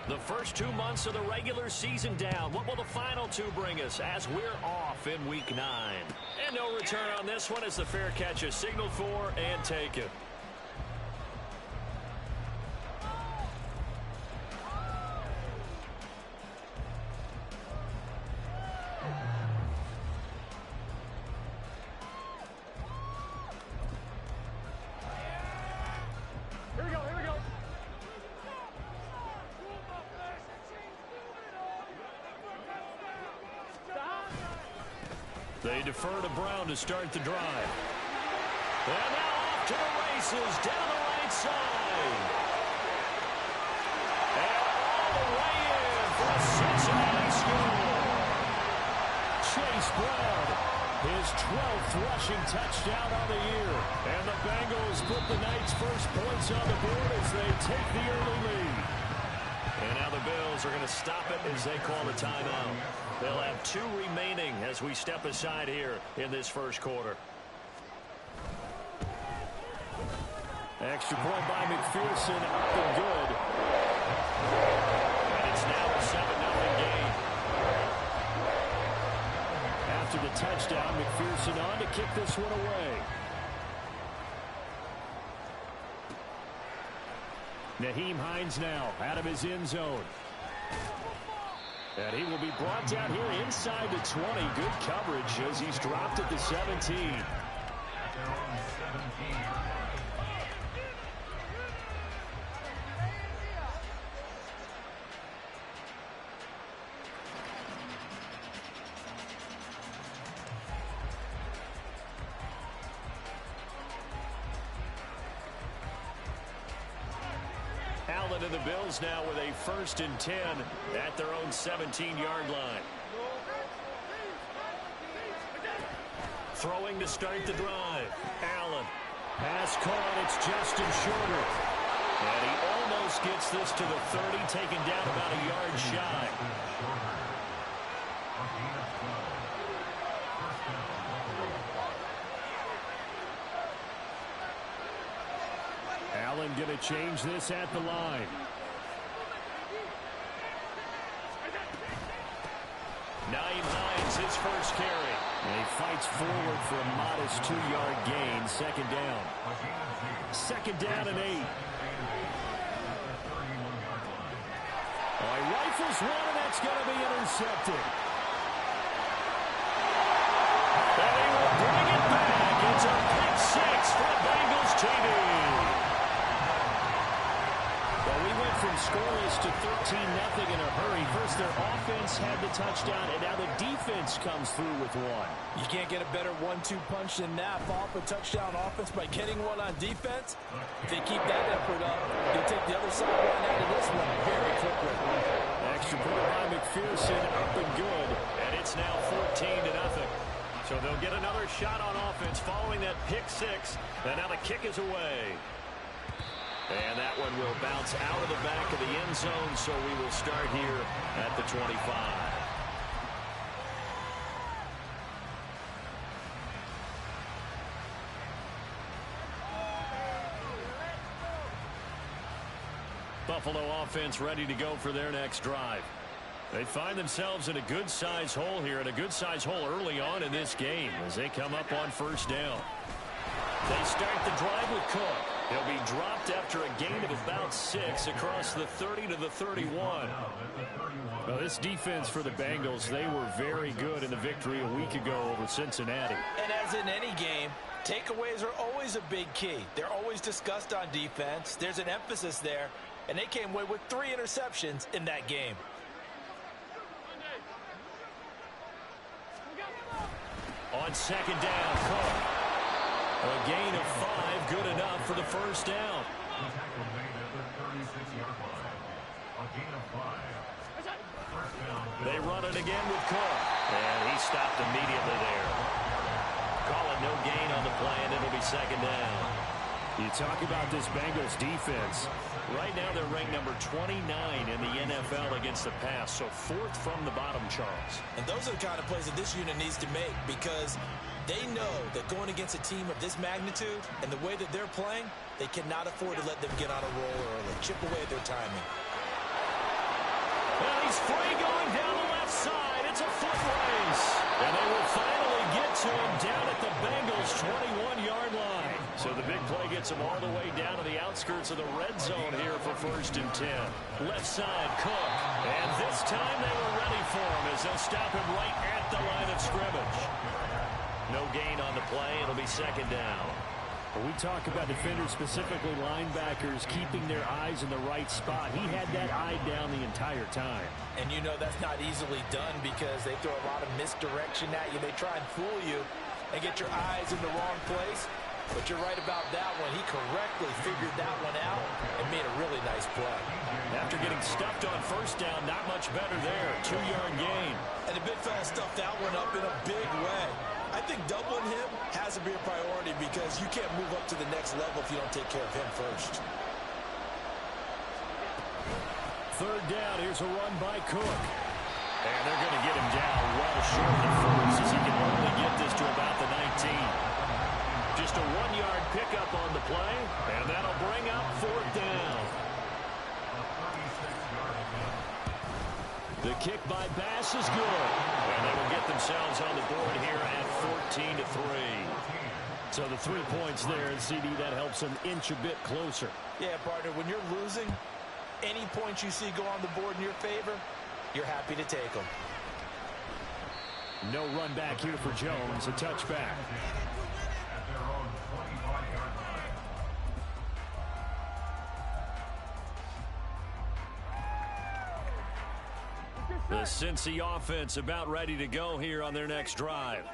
The first 2 months of the regular season down. What will the final 2 bring us as we're off in Week 9? And no return on this one as the fair catch is signaled for and taken. They defer to Brown to start the drive. And now off to the races down the right side. And all the way in for a Cincinnati score. Chase Brown, his 12th rushing touchdown on the year. And the Bengals put the night's first points on the board as they take the early lead. And now the Bills are going to stop it as they call the timeout. They'll have 2 remaining as we step aside here in this first quarter. Extra point by McPherson, up and good. And it's now a 7-0 game. After the touchdown, McPherson on to kick this one away. Nyheim Hines now out of his end zone. And he will be brought down here inside the 20. Good coverage as he's dropped at the 17. Allen and the Bills now with a 1st and 10 at their own 17-yard line. Throwing to start the drive. Allen. Pass caught. It's Justin Shorter. And he almost gets this to the 30, taken down about a yard shy. Allen going to change this at the line. Nyheim Hines, his first carry. And he fights forward for a modest 2-yard gain. 2nd down. 2nd down and 8. Oh, he rifles one, and that's going to be intercepted. And he will bring it back. It's a pick 6 for Bengals TV. From scoreless to 13-0 in a hurry. First, their offense had the touchdown, and now the defense comes through with one. You can't get a better 1-2 punch than that. Fall off a touchdown offense by getting one on defense. If they keep that effort up, they'll take the other sideline out of this one very quickly. Extra point by McPherson, up and good. And it's now 14-0. So they'll get another shot on offense following that pick 6. And now the kick is away. And that one will bounce out of the back of the end zone, so we will start here at the 25. Buffalo offense ready to go for their next drive. They find themselves in a good-sized hole here, and a good-sized hole early on in this game as they come up on 1st down. They start the drive with Cook. He'll be dropped after a gain of about 6 across the 30 to the 31. Well, this defense for the Bengals, they were very good in the victory a week ago over Cincinnati. And as in any game, takeaways are always a big key. They're always discussed on defense. There's an emphasis there, and they came away with 3 interceptions in that game. On 2nd down, Cook. A gain of 5, good enough for the 1st down. They run it again with Cook. And he stopped immediately there. Call it no gain on the play, and it'll be 2nd down. You talk about this Bengals defense. Right now they're ranked number 29 in the NFL against the pass, so 4th from the bottom, Charles. And those are the kind of plays that this unit needs to make because they know that going against a team of this magnitude and the way that they're playing, they cannot afford to let them get on a roll early. Chip away at their timing. And he's free going down the left side. It's a foot race. And they will finally get to him down at the Bengals' 21-yard line. So the big play gets him all the way down to the outskirts of the red zone here for 1st and 10. Left side, Cook. And this time they were ready for him as they'll stop him right at the line of scrimmage. No gain on the play. It'll be 2nd down. When we talk about defenders, specifically linebackers, keeping their eyes in the right spot, he had that eye down the entire time. And you know that's not easily done because they throw a lot of misdirection at you. They try and fool you and get your eyes in the wrong place. But you're right about that one. He correctly figured that one out and made a really nice play. After getting stuffed on 1st down, not much better there. 2-yard gain. And the big fella stuffed that one up in a big way. I think doubling him has to be a priority because you can't move up to the next level if you don't take care of him first. 3rd down. Here's a run by Cook. And they're going to get him down well short of the 1st as he can only get this to about the 19. Just a 1-yard pickup on the play, and that'll bring up 4th down. The kick by Bass is good. And they will get themselves on the board here at 14-3. So the 3 points there, and CD, that helps them inch a bit closer. Yeah, partner, when you're losing, any points you see go on the board in your favor, you're happy to take them. No run back here for Jones, a touchback. The Cincy offense about ready to go here on their next drive.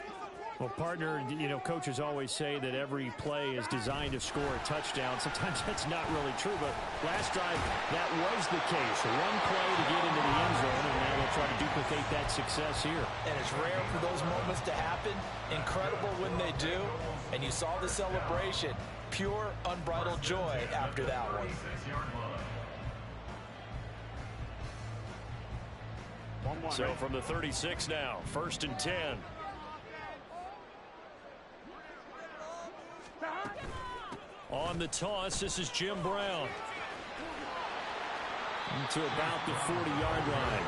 Well, partner, you know, coaches always say that every play is designed to score a touchdown. Sometimes that's not really true, but last drive, that was the case. One play to get into the end zone, and now they'll try to duplicate that success here. And it's rare for those moments to happen. Incredible when they do. And you saw the celebration. Pure, unbridled joy after that one. So from the 36 now, 1st and 10. On the toss, this is Jim Brown. To about the 40-yard line.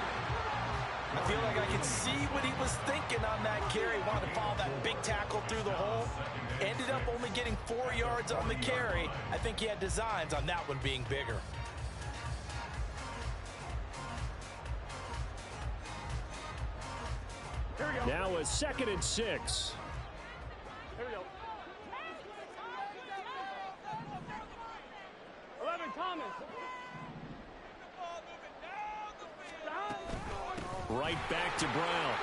I feel like I can see what he was thinking on that carry. Wanted to follow that big tackle through the hole. Ended up only getting 4 yards on the carry. I think he had designs on that one being bigger. Now a 2nd and 6. Here we go. 11 Thomas. Right back to Brown.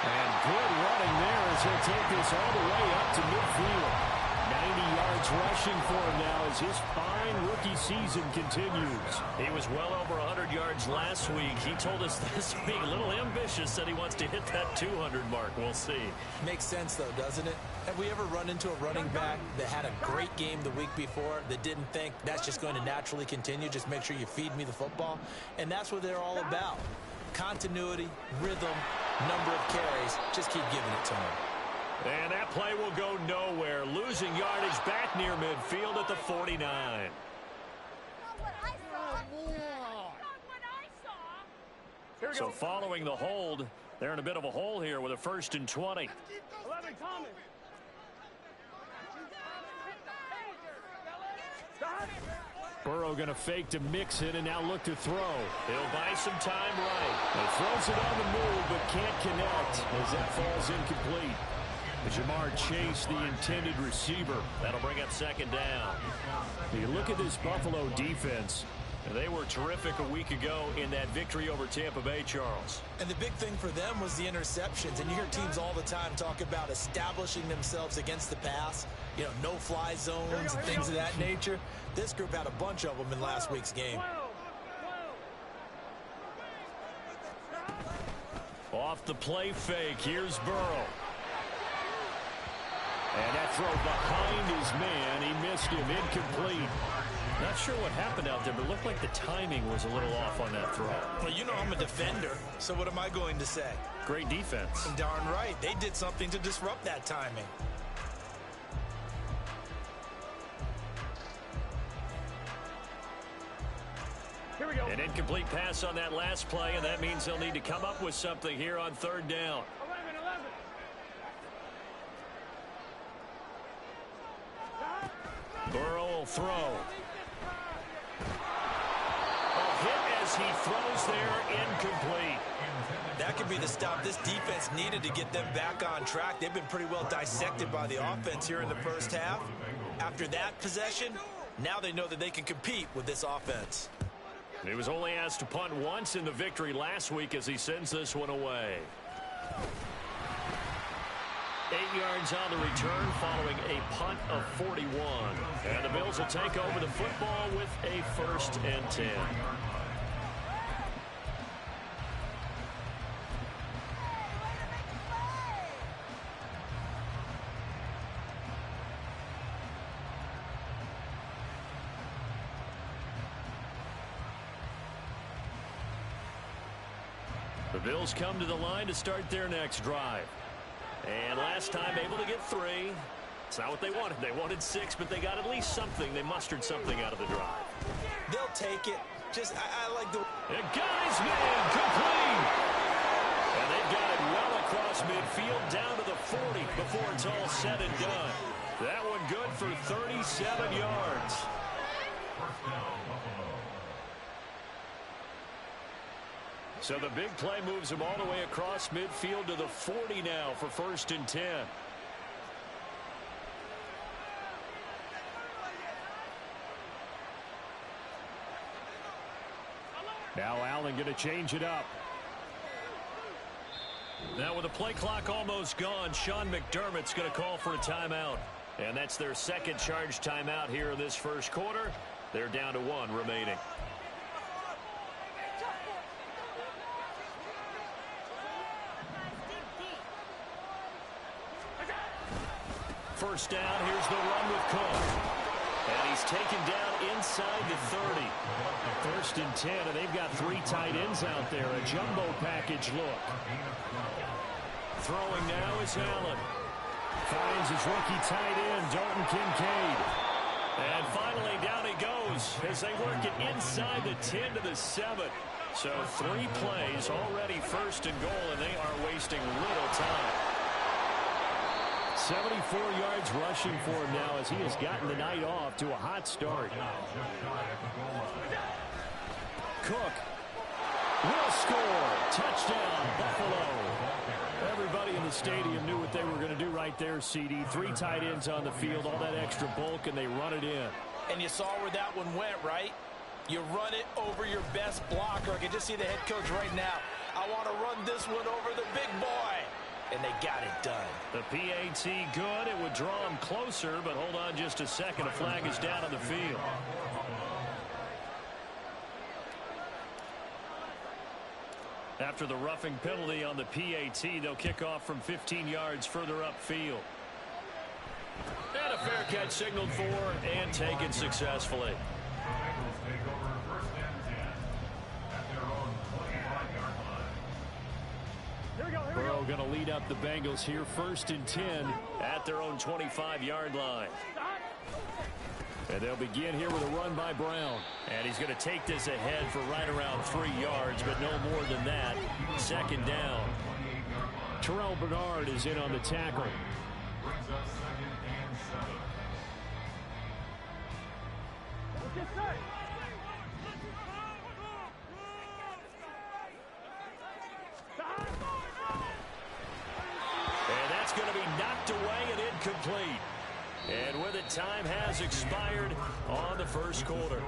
And good running there as he'll take this all the way up to midfield. 90 yards rushing for him now as his fine rookie season continues. He was well over 100 yards last week. He told us this week, a little ambitious, said he wants to hit that 200 mark. We'll see. Makes sense, though, doesn't it? Have we ever run into a running back that had a great game the week before that didn't think that's just going to naturally continue? Just make sure you feed me the football. And that's what they're all about. Continuity, rhythm, number of carries. Just keep giving it to him. And that play will go nowhere. Losing yardage back near midfield at the 49. So following the hold, they're in a bit of a hole here with a 1st and 20. 11 Thomas. Burrow going to fake to mix it and now look to throw. He'll buy some time right. He throws it on the move but can't connect as that falls incomplete. Jamar Chase, the intended receiver. That'll bring up 2nd down. You look at this Buffalo defense. They were terrific a week ago in that victory over Tampa Bay, Charles. And the big thing for them was the interceptions. And you hear teams all the time talk about establishing themselves against the pass. You know, no-fly zones and things of that nature. This group had a bunch of them in last week's game. Off the play fake, here's Burrow. And that throw behind his man, he missed him, incomplete. Not sure what happened out there, but it looked like the timing was a little off on that throw. Well, you know I'm a defender, so what am I going to say? Great defense. Darn right. They did something to disrupt that timing. Here we go. An incomplete pass on that last play, and that means they'll need to come up with something here on third down. 11. Burrow will throw. A hit as he throws there, incomplete. That could be the stop this defense needed to get them back on track. They've been pretty well dissected by the offense here in the first half. After that possession, now they know that they can compete with this offense. He was only asked to punt once in the victory last week as he sends this one away. 8 yards on the return following a punt of 41. And the Bills will take over the football with a 1st and 10. The Bills come to the line to start their next drive. And last time able to get 3. It's not what they wanted. They wanted 6, but they got at least something. They mustered something out of the drive. They'll take it. I like the... It got his man complete. And they've got it well across midfield down to the 40 before it's all said and done. That one good for 37 yards. So the big play moves him all the way across midfield to the 40 now for 1st and 10. Now Allen going to change it up. Now with the play clock almost gone, Sean McDermott's going to call for a timeout. And that's their second charge timeout here in this first quarter. They're down to 1 remaining. First down, here's the run with Cook. And he's taken down inside the 30. 1st and 10, and they've got 3 tight ends out there. A jumbo package look. Throwing now is Allen. Finds his rookie tight end, Dalton Kincaid. And finally down he goes as they work it inside the 10 to the 7. So 3 plays already 1st and goal, and they are wasting little time. 74 yards rushing for him now as he has gotten the night off to a hot start. Cook will score. Touchdown, Buffalo. Everybody in the stadium knew what they were going to do right there, CD. 3 tight ends on the field, all that extra bulk, and they run it in. And you saw where that one went, right? You run it over your best blocker. I can just see the head coach right now. I want to run this one over the big boy. And they got it done. The PAT good. It would draw him closer, but hold on just a second. A flag is down on the field. After the roughing penalty on the PAT, they'll kick off from 15 yards further upfield. And a fair catch signaled for and taken successfully. Burrow going to lead up the Bengals here, 1st and 10 at their own 25-yard line. And they'll begin here with a run by Brown. And he's going to take this ahead for right around 3 yards, but no more than that. 2nd down. Terrell Bernard is in on the tackle. And that's going to be knocked away and incomplete. And with it, time has expired on the first quarter.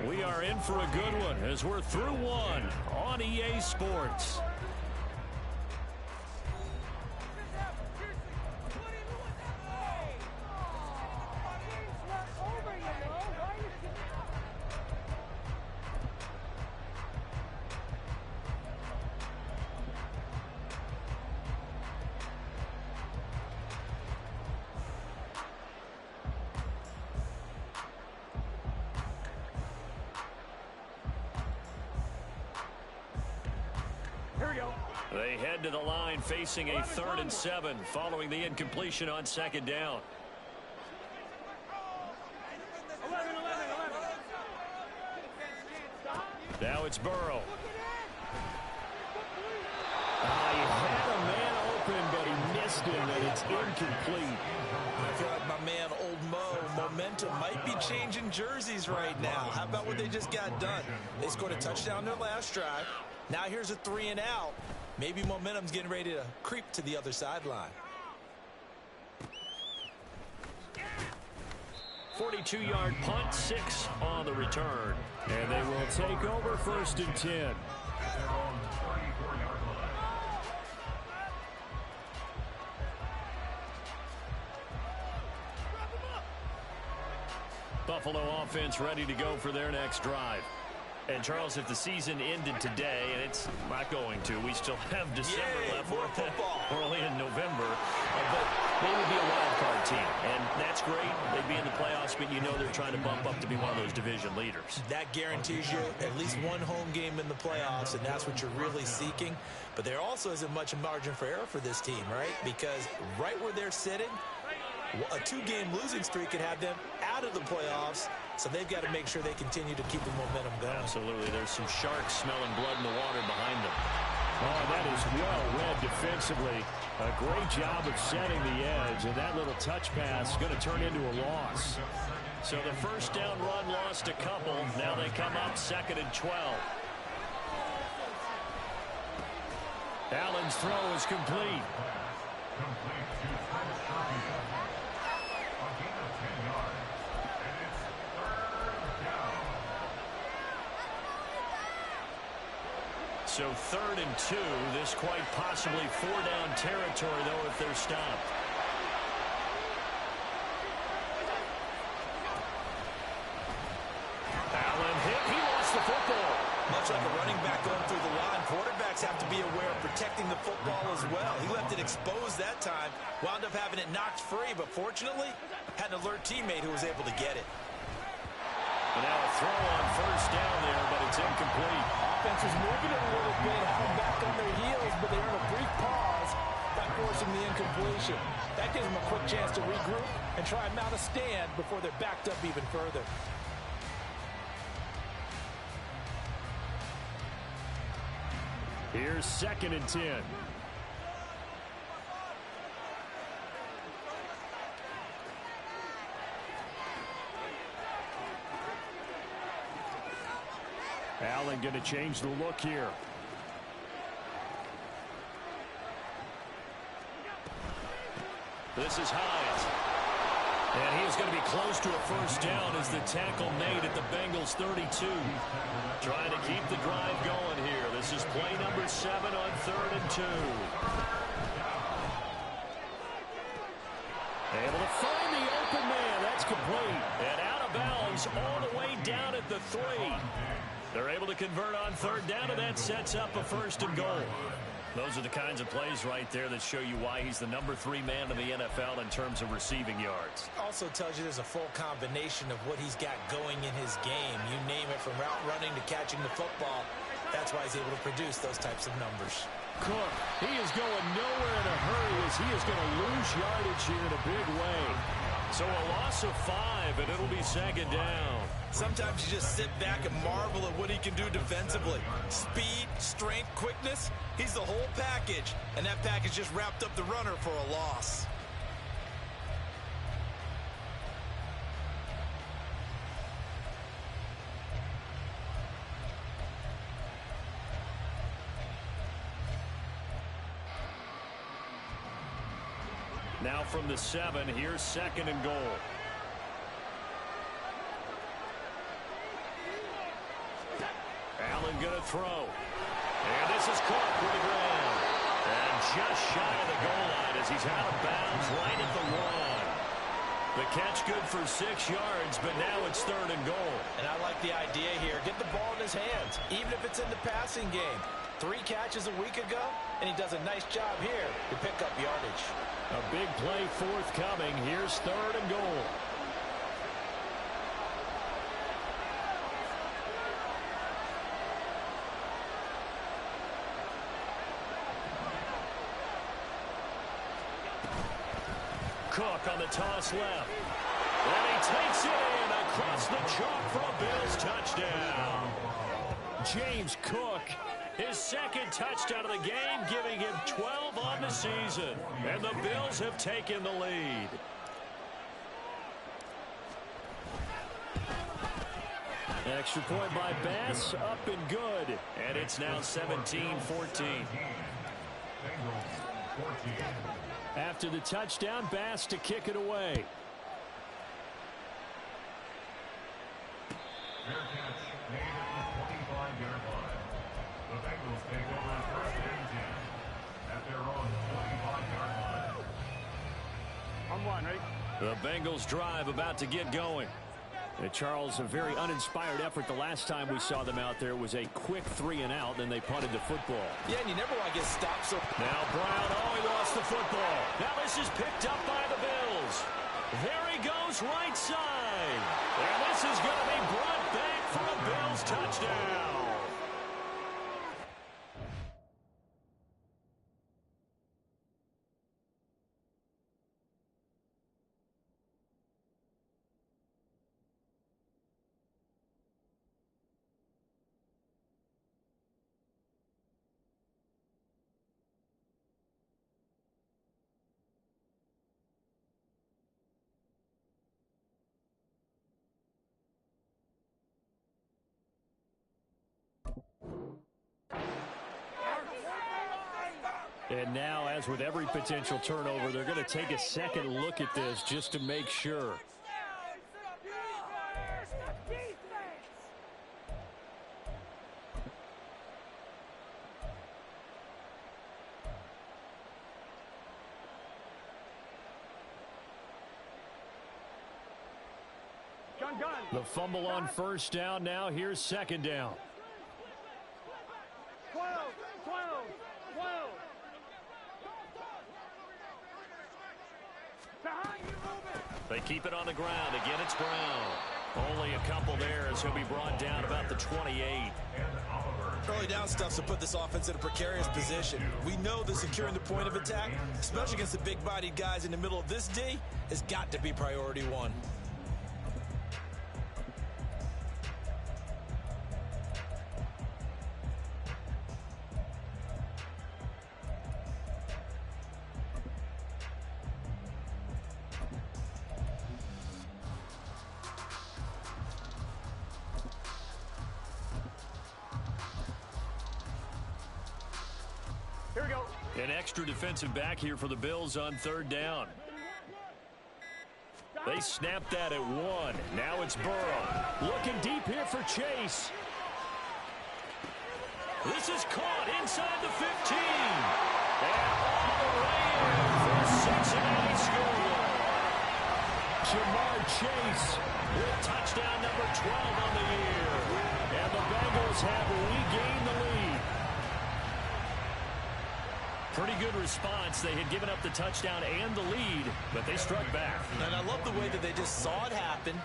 We are in for a good one as we're through 1 on EA Sports. They head to the line facing a 3rd and 7 following the incompletion on 2nd down. 11. Now Now it's Burrow. He had a man open, but he missed him, and it's incomplete. I feel like my man, Old Mo, momentum might be changing jerseys right now. How about what they just got done? They scored a touchdown their last drive. Now here's a 3-and-out. Maybe momentum's getting ready to creep to the other sideline. 42-yard punt, 6 on the return. And they will take over 1st and 10. Buffalo offense ready to go for their next drive. And, Charles, if the season ended today, and it's not going to, we still have December left. More football. We're only in November. But they would be a wild card team, and that's great. They'd be in the playoffs, but you know they're trying to bump up to be one of those division leaders. That guarantees you at least one home game in the playoffs, and that's what you're really seeking. But there also isn't much margin for error for this team, right? Because right where they're sitting, a 2-game losing streak could have them out of the playoffs. So they've got to make sure they continue to keep the momentum going. Absolutely. There's some sharks smelling blood in the water behind them. Oh, that is well read defensively. A great job of setting the edge, and that little touch pass is going to turn into a loss. So the first down run lost a couple. Now they come up 2nd and 12. Allen's throw is complete. So 3rd and 2. This quite possibly 4-down territory, though, if they're stopped. Allen hit. He lost the football. Much like a running back going through the line, quarterbacks have to be aware of protecting the football as well. He left it exposed that time, wound up having it knocked free, but fortunately, had an alert teammate who was able to get it. And now a throw on 1st down there, but it's incomplete. Offense is moving it a little bit, having back on their heels, but they're in a brief pause by forcing the incompletion. That gives them a quick chance to regroup and try and mount a stand before they're backed up even further. Here's 2nd and 10. Allen going to change the look here. This is Hines. And he is going to be close to a 1st down as the tackle made at the Bengals 32. Trying to keep the drive going here. This is play number 7 on 3rd and 2. Able to find the open man. That's complete. And out of bounds all the way down at the 3. They're able to convert on 3rd down, and that sets up a 1st and goal. Those are the kinds of plays right there that show you why he's the number 3 man in the NFL in terms of receiving yards. Also tells you there's a full combination of what he's got going in his game. You name it, from route running to catching the football. That's why he's able to produce those types of numbers. Cook, he is going nowhere in a hurry as he is going to lose yardage here in a big way. So a loss of 5, and it'll be 2nd down. Sometimes you just sit back and marvel at what he can do defensively. Speed, strength, quickness, he's the whole package. And that package just wrapped up the runner for a loss. Now from the 7, here's 2nd and goal. Allen going to throw. And this is caught for the ground. And just shy of the goal line as he's out of bounds right at the 1. The catch good for 6 yards, but now it's 3rd and goal. And I like the idea here. Get the ball in his hands, even if it's in the passing game. 3 catches a week ago, and he does a nice job here to pick up yardage. A big play forthcoming. Here's 3rd and goal. Cook on the toss left. And he takes it in across the chalk for a Bills touchdown. James Cook. His second touchdown of the game, giving him 12 on the season. And the Bills have taken the lead. Extra point by Bass, up and good. And it's now 17-14. After the touchdown, Bass to kick it away. Fair catch made at the 25-yard line. The Bengals take over first and 10 at their own 25-yard line. On one, ready? The Bengals drive about to get going. And Charles, a very uninspired effort the last time we saw them out there. Was a quick 3 and out, then they punted the football. Yeah, and you never want to get stopped. So now Brown, he lost the football. Now this is picked up by the Bills. There he goes, right side. And this is going to be brought back for a Bills touchdown. And now, as with every potential turnover, they're going to take a second look at this just to make sure. The fumble on first down. Now here's second down. 12. They keep it on the ground. Again, it's Brown. Only a couple there as he'll be brought down about the 28. Early down stuff to put this offense in a precarious position. We know that securing the point of attack, especially against the big-bodied guys in the middle of this D, has got to be priority one. Here we go. An extra defensive back here for the Bills on third down. They snapped that at 1. Now it's Burrow. Looking deep here for Chase. This is caught inside the 15. And all the way in for Cincinnati score. Jamar Chase with touchdown number 12 on the year. And the Bengals have regained the lead. Pretty good response. They had given up the touchdown and the lead, but they struck back. And I love the way that they just saw it happen,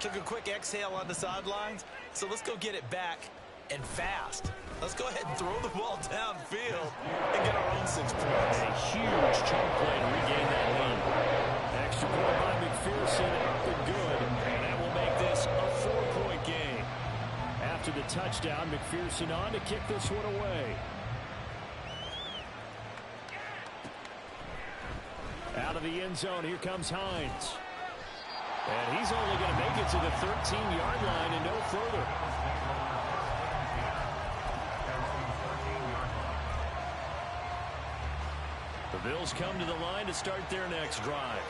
took a quick exhale on the sidelines. So let's go get it back, and fast. Let's go ahead and throw the ball downfield and get our own 6 points. A huge chunk play to regain that lead. Extra point by McPherson, up and good, and that will make this a 4-point game. After the touchdown, McPherson on to kick this one away. Out of the end zone, here comes Hines. And he's only going to make it to the 13-yard line and no further. The Bills come to the line to start their next drive.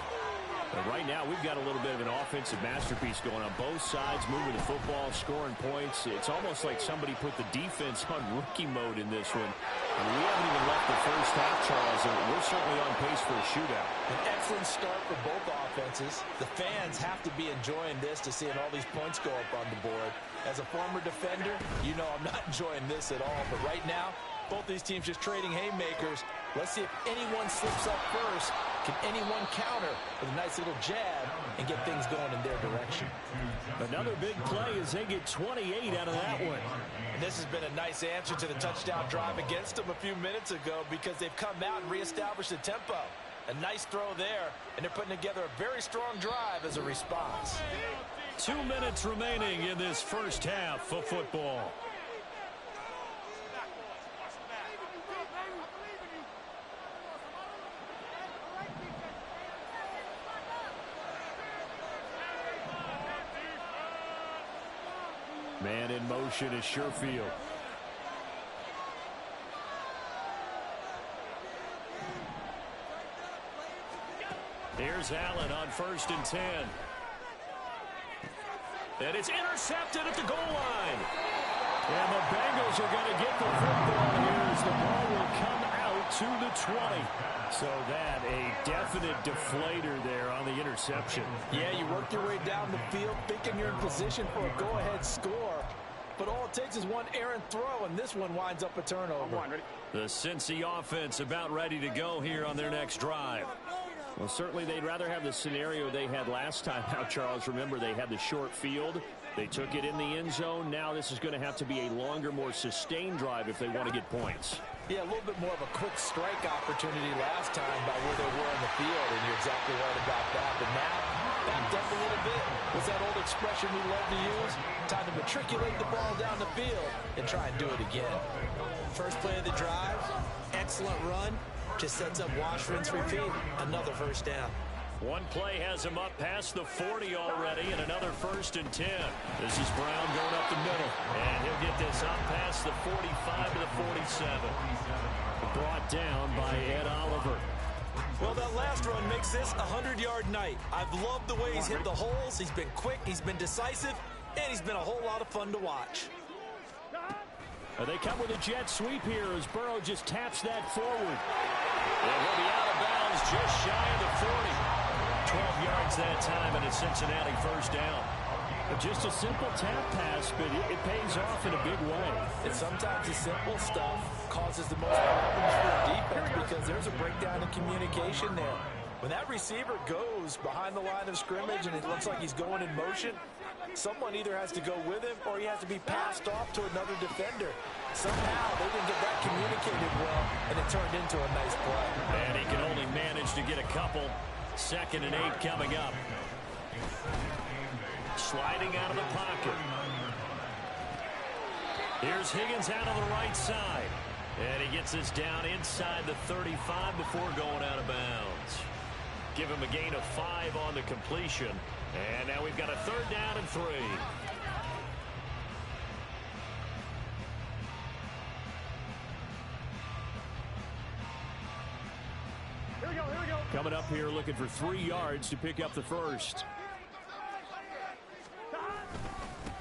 And right now, we've got a little bit of an offensive masterpiece going on both sides, moving the football, scoring points. It's almost like somebody put the defense on rookie mode in this one. And we haven't even left the first half, Charles, and we're certainly on pace for a shootout. An excellent start for both offenses. The fans have to be enjoying this to seeing all these points go up on the board. As a former defender, you know I'm not enjoying this at all. But right now, both these teams just trading haymakers. Let's see if anyone slips up first. Can anyone counter with a nice little jab and get things going in their direction? Another big play as they get 28 out of that one. And this has been a nice answer to the touchdown drive against them a few minutes ago because they've come out and reestablished the tempo. A nice throw there, and they're putting together a very strong drive as a response. 2 minutes remaining in this first half of football. Man in motion is Sherfield. Here's Allen on 1st and 10. And it's intercepted at the goal line. And the Bengals are going to get the football here as the ball will come out to the 20. So that a definite deflator there on the interception. Yeah, you work your way down the field thinking you're in position for a go-ahead score. But all it takes is one errant throw, and this one winds up a turnover. The Cincy offense about ready to go here on their next drive. Well, certainly they'd rather have the scenario they had last time out, Charles. Remember, they had the short field. They took it in the end zone. Now this is going to have to be a longer, more sustained drive if they want to get points. Yeah, a little bit more of a quick strike opportunity last time by where they were in the field, and you're exactly right about that. But now, backed up a little bit. What's that old expression we love to use? Time to matriculate the ball down the field and try and do it again. First play of the drive, excellent run. Just sets up wash, rinse, repeat. Another first down. One play has him up past the 40 already, and another 1st and 10. This is Brown going up the middle, and he'll get this up past the 45 to the 47. Brought down by Ed Oliver. Well, that last run makes this a 100-yard night. I've loved the way he's hit the holes. He's been quick, he's been decisive, and he's been a whole lot of fun to watch. They come with a jet sweep here as Burrow just taps that forward. And he'll be out of bounds just shy of the 40. 12 yards that time, and a Cincinnati first down. But just a simple tap pass, but it pays off in a big way. And sometimes the simple stuff causes the most problems for the defense because there's a breakdown in communication there. When that receiver goes behind the line of scrimmage and it looks like he's going in motion, someone either has to go with him or he has to be passed off to another defender. Somehow they didn't get that communicated well, and it turned into a nice play. And he can only manage to get a couple. 2nd and 8 coming up. Sliding out of the pocket. Here's Higgins out of the right side. And he gets this down inside the 35 before going out of bounds. Give him a gain of 5 on the completion. And now we've got a 3rd down and 3. Here we go, here we go. Coming up here looking for 3 yards to pick up the first.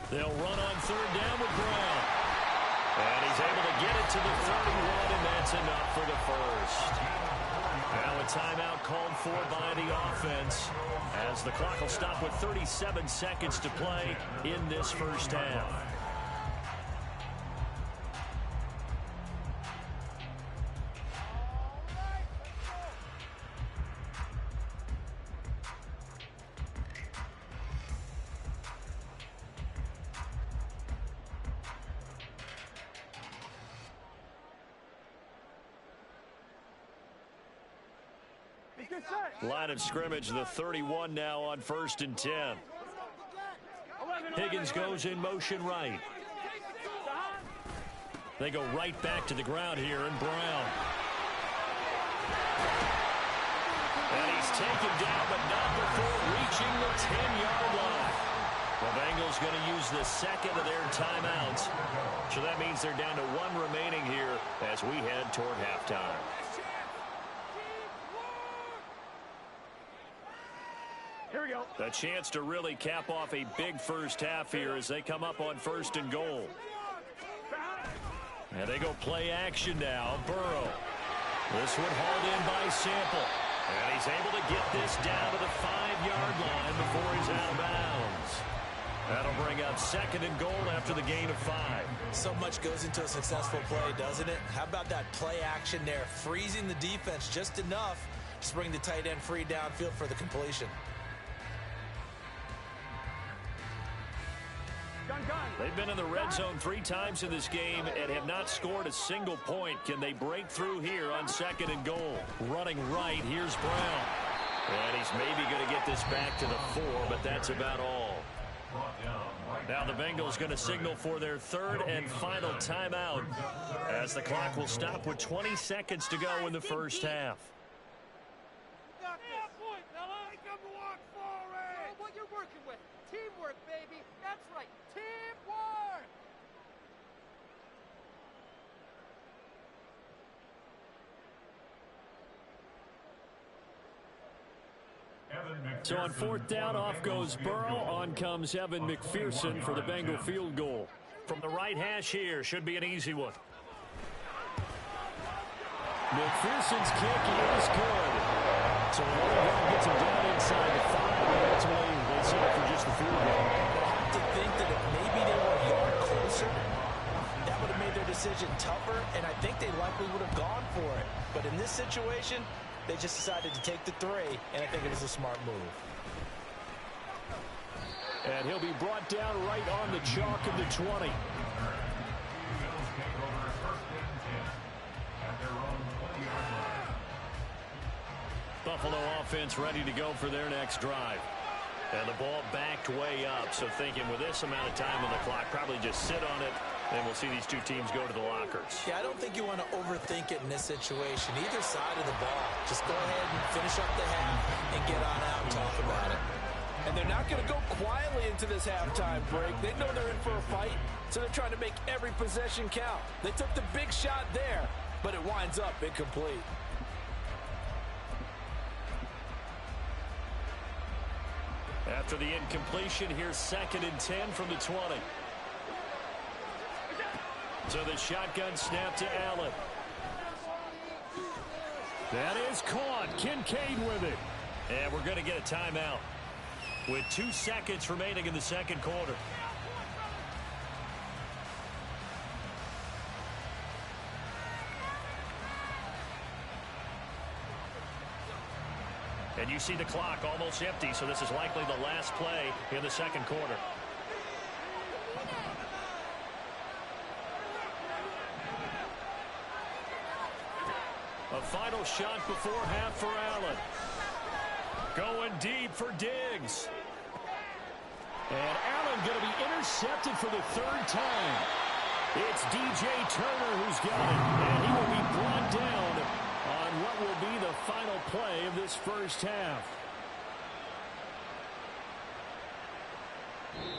They'll run on 3rd down with Brown. And he's able to get it to the 31, and that's enough for the first. Now a timeout called for by the offense as the clock will stop with 37 seconds to play in this first half. Line of scrimmage, the 31 now on 1st and 10. Higgins goes in motion right. They go right back to the ground here, and Brown. And he's taken down, but not before reaching the 10-yard line. The Bengals going to use the 2nd of their timeouts. So that means they're down to 1 remaining here as we head toward halftime. Here we go. A chance to really cap off a big first half here as they come up on 1st and goal. And they go play action now. Burrow. This one hauled in by Sample. And he's able to get this down to the 5-yard line before he's out of bounds. That'll bring up 2nd and goal after the gain of 5. So much goes into a successful play, doesn't it? How about that play action there? Freezing the defense just enough to bring the tight end free downfield for the completion. They've been in the red zone 3 times in this game and have not scored a single point. Can they break through here on 2nd and goal? Running right, here's Brown. And he's maybe going to get this back to the 4, but that's about all. Now the Bengals going to signal for their 3rd and final timeout as the clock will stop with 20 seconds to go in the first half. What you're working with. Teamwork, baby. That's right. Teamwork. So on fourth down, off goes Burrow. On comes Evan McPherson for the Bengal field goal. From the right hash here, should be an easy one. McPherson's kick is good. So Oregon gets him down inside the 5, and ultimately they settle for just the field goal. I have to think that if maybe they were a yard closer, that would have made their decision tougher, and I think they likely would have gone for it. But in this situation, they just decided to take the 3, and I think it was a smart move. And he'll be brought down right on the chalk of the 20. Buffalo offense ready to go for their next drive. And the ball backed way up, so thinking with this amount of time on the clock, probably just sit on it, and we'll see these two teams go to the lockers. Yeah, I don't think you want to overthink it in this situation. Either side of the ball, just go ahead and finish up the half and get on out and talk about it. And they're not going to go quietly into this halftime break. They know they're in for a fight, so they're trying to make every possession count. They took the big shot there, but it winds up incomplete. After the incompletion, here's 2nd and 10 from the 20. So the shotgun snap to Allen. That is caught. Kincaid with it. And we're going to get a timeout with 2 seconds remaining in the second quarter. And you see the clock almost empty, so this is likely the last play in the second quarter. A final shot before half for Allen. Going deep for Diggs. And Allen going to be intercepted for the 3rd time. It's DJ Turner who's got it, and he will be brought down on what will be the final play of this first half.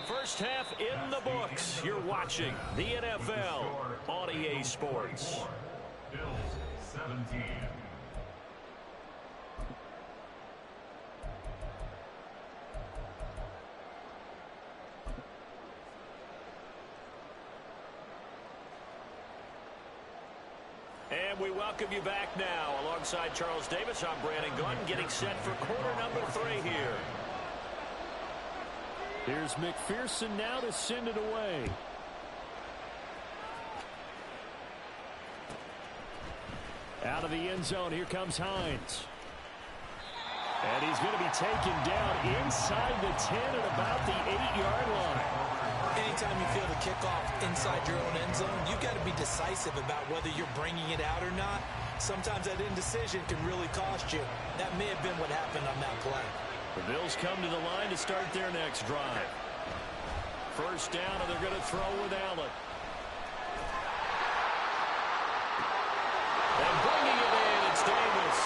First half in the books. You're watching the NFL on EA Sports. Bills 17. And we welcome you back now. Alongside Charles Davis, I'm Brandon Gunn, getting set for quarter number 3 here. Here's McPherson now to send it away. Out of the end zone, here comes Hines. And he's going to be taken down inside the 10 at about the 8-yard line. Anytime you feel the kickoff inside your own end zone, you've got to be decisive about whether you're bringing it out or not. Sometimes that indecision can really cost you. That may have been what happened on that play. The Bills come to the line to start their next drive. First down, and they're going to throw with Allen. And bringing it in, it's Davis.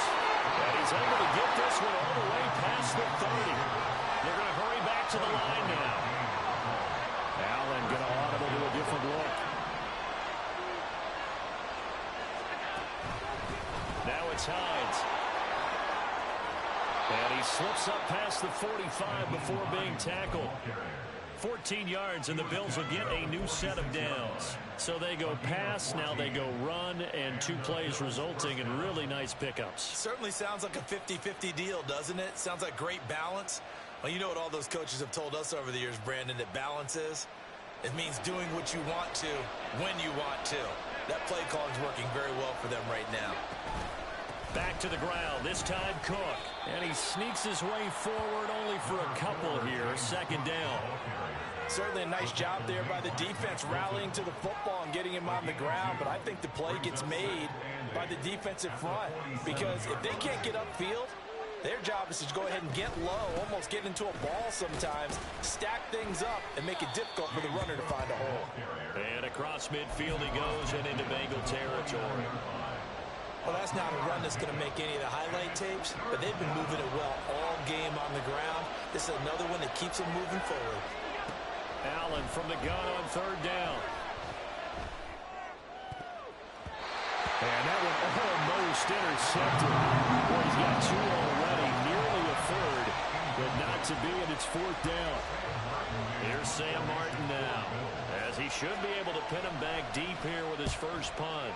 And he's able to get this one all the way past the 30. They're going to hurry back to the line now. Allen going to audible to a different look. Now it's Hines. And he slips up past the 45 before being tackled. 14 yards, and the Bills will get a new set of downs. So they go pass, now they go run, and 2 plays resulting in really nice pickups. Certainly sounds like a 50-50 deal, doesn't it? Sounds like great balance. Well, you know what all those coaches have told us over the years, Brandon, that balance is? It means doing what you want to, when you want to. That play calling is working very well for them right now. Back to the ground, this time Cook. And he sneaks his way forward only for a couple here, 2nd down. Certainly a nice job there by the defense rallying to the football and getting him on the ground, but I think the play gets made by the defensive front because if they can't get upfield, their job is to go ahead and get low, almost get into a ball sometimes, stack things up, and make it difficult for the runner to find a hole. And across midfield he goes and into Bengal territory. Well, that's not a run that's going to make any of the highlight tapes, but they've been moving it well all game on the ground. This is another one that keeps them moving forward. Allen from the gun on 3rd down. And that one almost intercepted. Boy, he's got 2 already, nearly a 3rd. but not to be, and it's 4th down. Here's Sam Martin now, as he should be able to pin him back deep here with his first punt.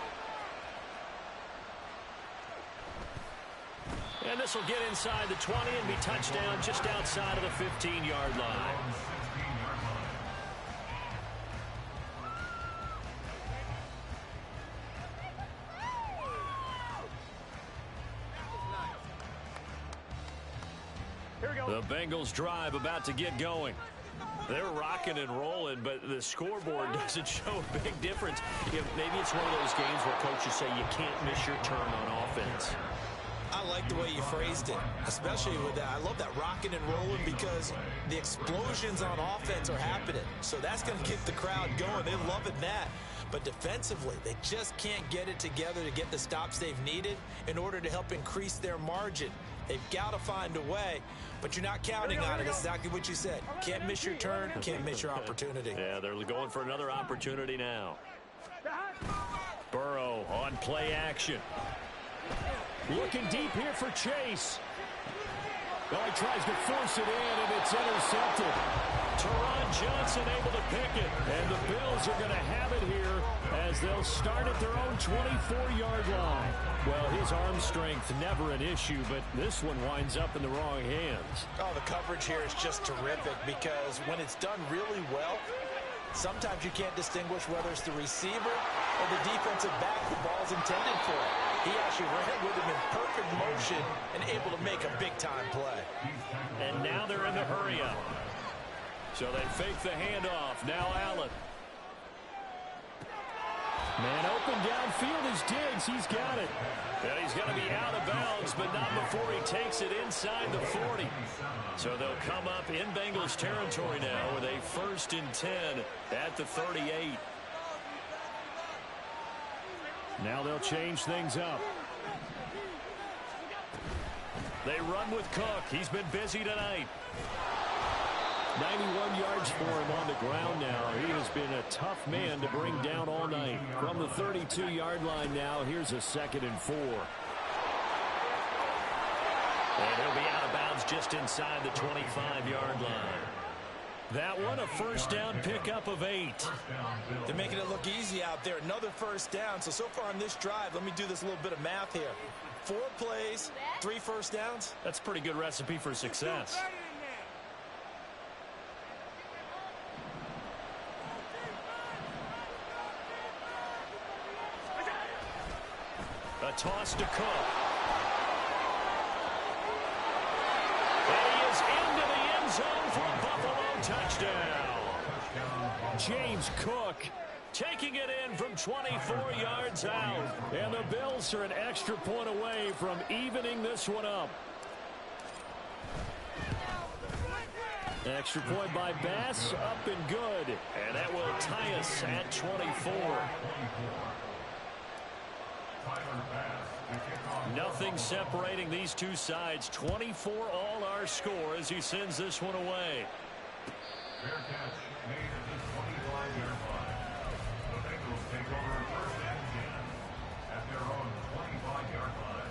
And this will get inside the 20 and be touchdown just outside of the 15-yard line. The Bengals drive about to get going. They're rocking and rolling, but the scoreboard doesn't show a big difference. Maybe it's one of those games where coaches say you can't miss your turn on offense. I like the way you phrased it, especially with that. I love that rocking and rolling because the explosions on offense are happening. So that's going to get the crowd going. They're loving that. But defensively, they just can't get it together to get the stops they've needed in order to help increase their margin. They've got to find a way, but you're not counting on it. Exactly what you said. Can't miss your turn, can't miss your opportunity. Yeah, they're going for another opportunity now. Burrow on play action. Looking deep here for Chase. Oh, he tries to force it in, and it's intercepted. Teron Johnson able to pick it. And the Bills are going to have it here as they'll start at their own 24-yard line. Well, his arm strength never an issue, but this one winds up in the wrong hands. Oh, the coverage here is just terrific because when it's done really well, sometimes you can't distinguish whether it's the receiver or the defensive back the ball's intended for. He actually ran with him in perfect motion and able to make a big-time play. And now they're in the hurry-up. So they fake the handoff. Now Allen. Man open downfield is Diggs. He's got it. And he's going to be out of bounds, but not before he takes it inside the 40. So they'll come up in Bengals territory now with a 1st and 10 at the 38. Now they'll change things up. They run with Cook. He's been busy tonight. 91 yards for him on the ground now. He has been a tough man to bring down all night. From the 32-yard line now, here's a 2nd and 4. And he'll be out of bounds just inside the 25-yard line. That one, a 1st down pickup of 8. They're making it look easy out there. Another 1st down. So far on this drive, let me do this little bit of math here. 4 plays, 3 1st downs. That's a pretty good recipe for success. A toss to Cook. And he is into the end zone for a Buffalo touchdown. James Cook taking it in from 24 yards out. And the Bills are an extra point away from evening this one up. Extra point by Bass, up and good. And that will tie us at 24. Nothing separating these two sides. 24 all our score as he sends this one away. Fair catch made at the 25-yard line. The Bengals take over 1st and 10 at their own 25-yard line.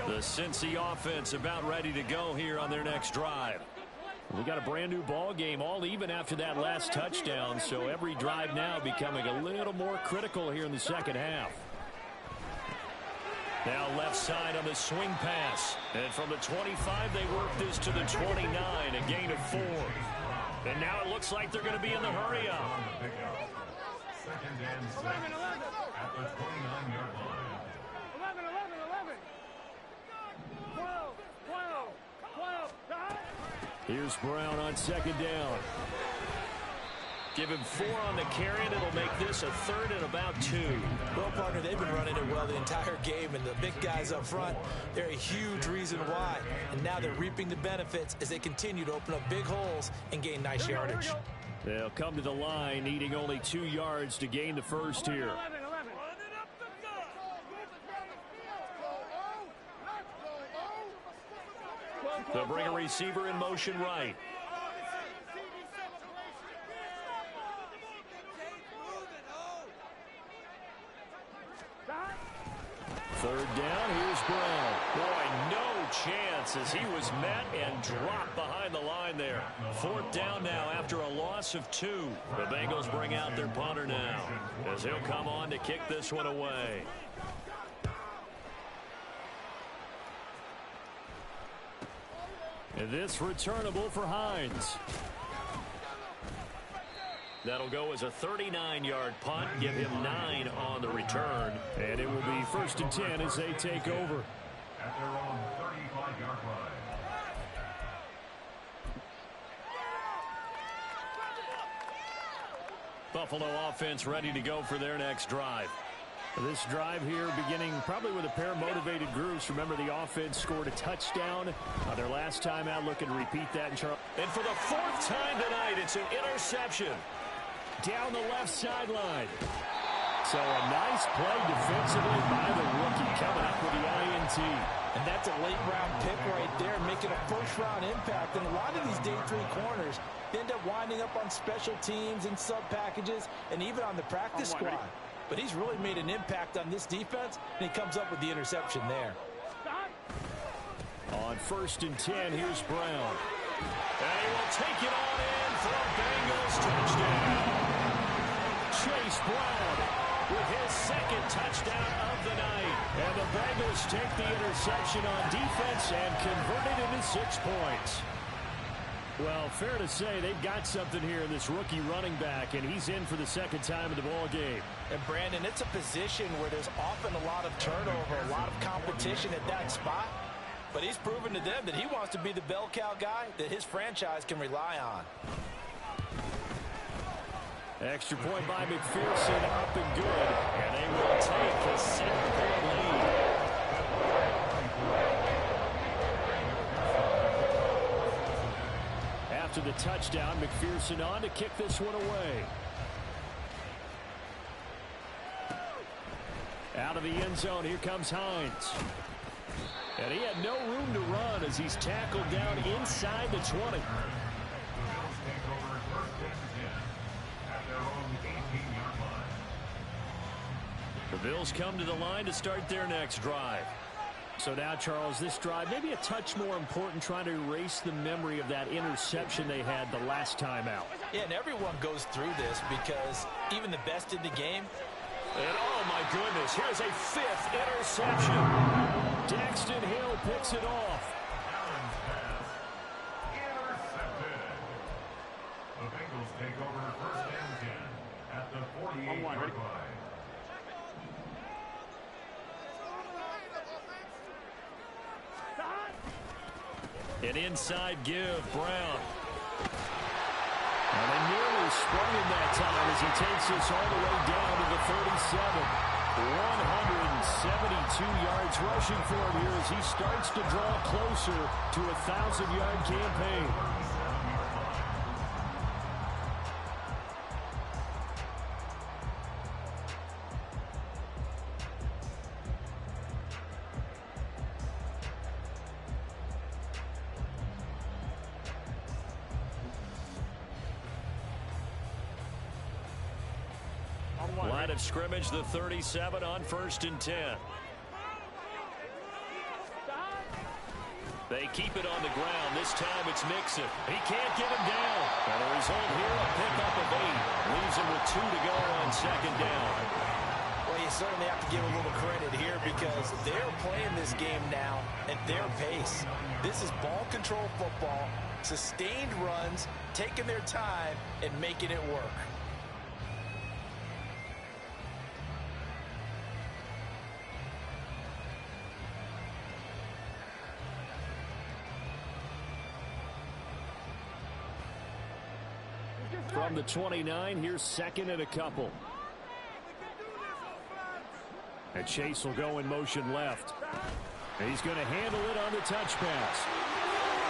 The Cincy offense about ready to go here on their next drive. We got a brand new ball game, all even after that last touchdown, so every drive now becoming a little more critical here in the 2nd half. Now left side on the swing pass, and from the 25 they work this to the 29, a gain of 4. And now it looks like they're going to be in the hurry up. 2nd and 6 at the 29-yard line. 12. Here's Brown on 2nd down. Give him 4 on the carry, and it'll make this a 3rd and about 2. Well, partner, they've been running it well the entire game, and the big guys up front, they're a huge reason why. And now they're reaping the benefits as they continue to open up big holes and gain nice yardage. They'll come to the line, needing only 2 yards to gain the first here. 11. They'll bring a receiver in motion right. Third down, here's Brown. Boy, no chance as he was met and dropped behind the line there. Fourth down now after a loss of 2. The Bengals bring out their punter now as he'll come on to kick this one away. And this returnable for Hines. That'll go as a 39-yard punt, give him 9 on the return. And it will be 1st and 10 as they take over. At their own 35-yard line. Buffalo offense ready to go for their next drive. This drive here beginning probably with a pair of motivated groups. Remember, the offense scored a touchdown their last time out. Looking to repeat that in Charles. And for the 4th time tonight, it's an interception. Down the left sideline. So a nice play defensively by the rookie coming up with the INT. And that's a late-round pick right there, making a first-round impact. And a lot of these day 3 corners end up winding up on special teams and sub-packages and even on the practice squad. But he's really made an impact on this defense, and he comes up with the interception there. On 1st and 10, here's Brown. And he will take it on in for a Bengals touchdown. Chase Brown with his 2nd touchdown of the night. And the Bengals take the interception on defense and convert it into 6 points. Well, fair to say they've got something here in this rookie running back, and he's in for the 2nd time of the ball game. And, Brandon, it's a position where there's often a lot of turnover, a lot of competition at that spot. But he's proven to them that he wants to be the bell cow guy that his franchise can rely on. Extra point by McPherson, up and good. And they will take the 7-point lead. After the touchdown, McPherson on to kick this one away. Out of the end zone, here comes Hines. And he had no room to run as he's tackled down inside the 20. The Bills come to the line to start their next drive. So now, Charles, this drive maybe a touch more important, trying to erase the memory of that interception they had the last time out. Yeah, and everyone goes through this because even the best in the game. And oh my goodness, here's a 5th interception. Daxton Hill picks it off. Allen's pass. Intercepted. The Bengals take over 1st and 10 at the 48-yard line. An inside give, Brown. And they nearly sprung him that time as he takes us all the way down to the 37. 172 yards rushing for him here as he starts to draw closer to a 1,000-yard campaign. Line of scrimmage, the 37 on 1st and 10. They keep it on the ground. This time it's Mixon. He can't get him down. And the result here, a pickup of 8. Leaves him with 2 to go on 2nd down. Well, you certainly have to give a little credit here because they're playing this game now at their pace. This is ball control football, sustained runs, taking their time, and making it work. From the 29, here's 2nd and a couple. And Chase will go in motion left. And he's going to handle it on the touch pass.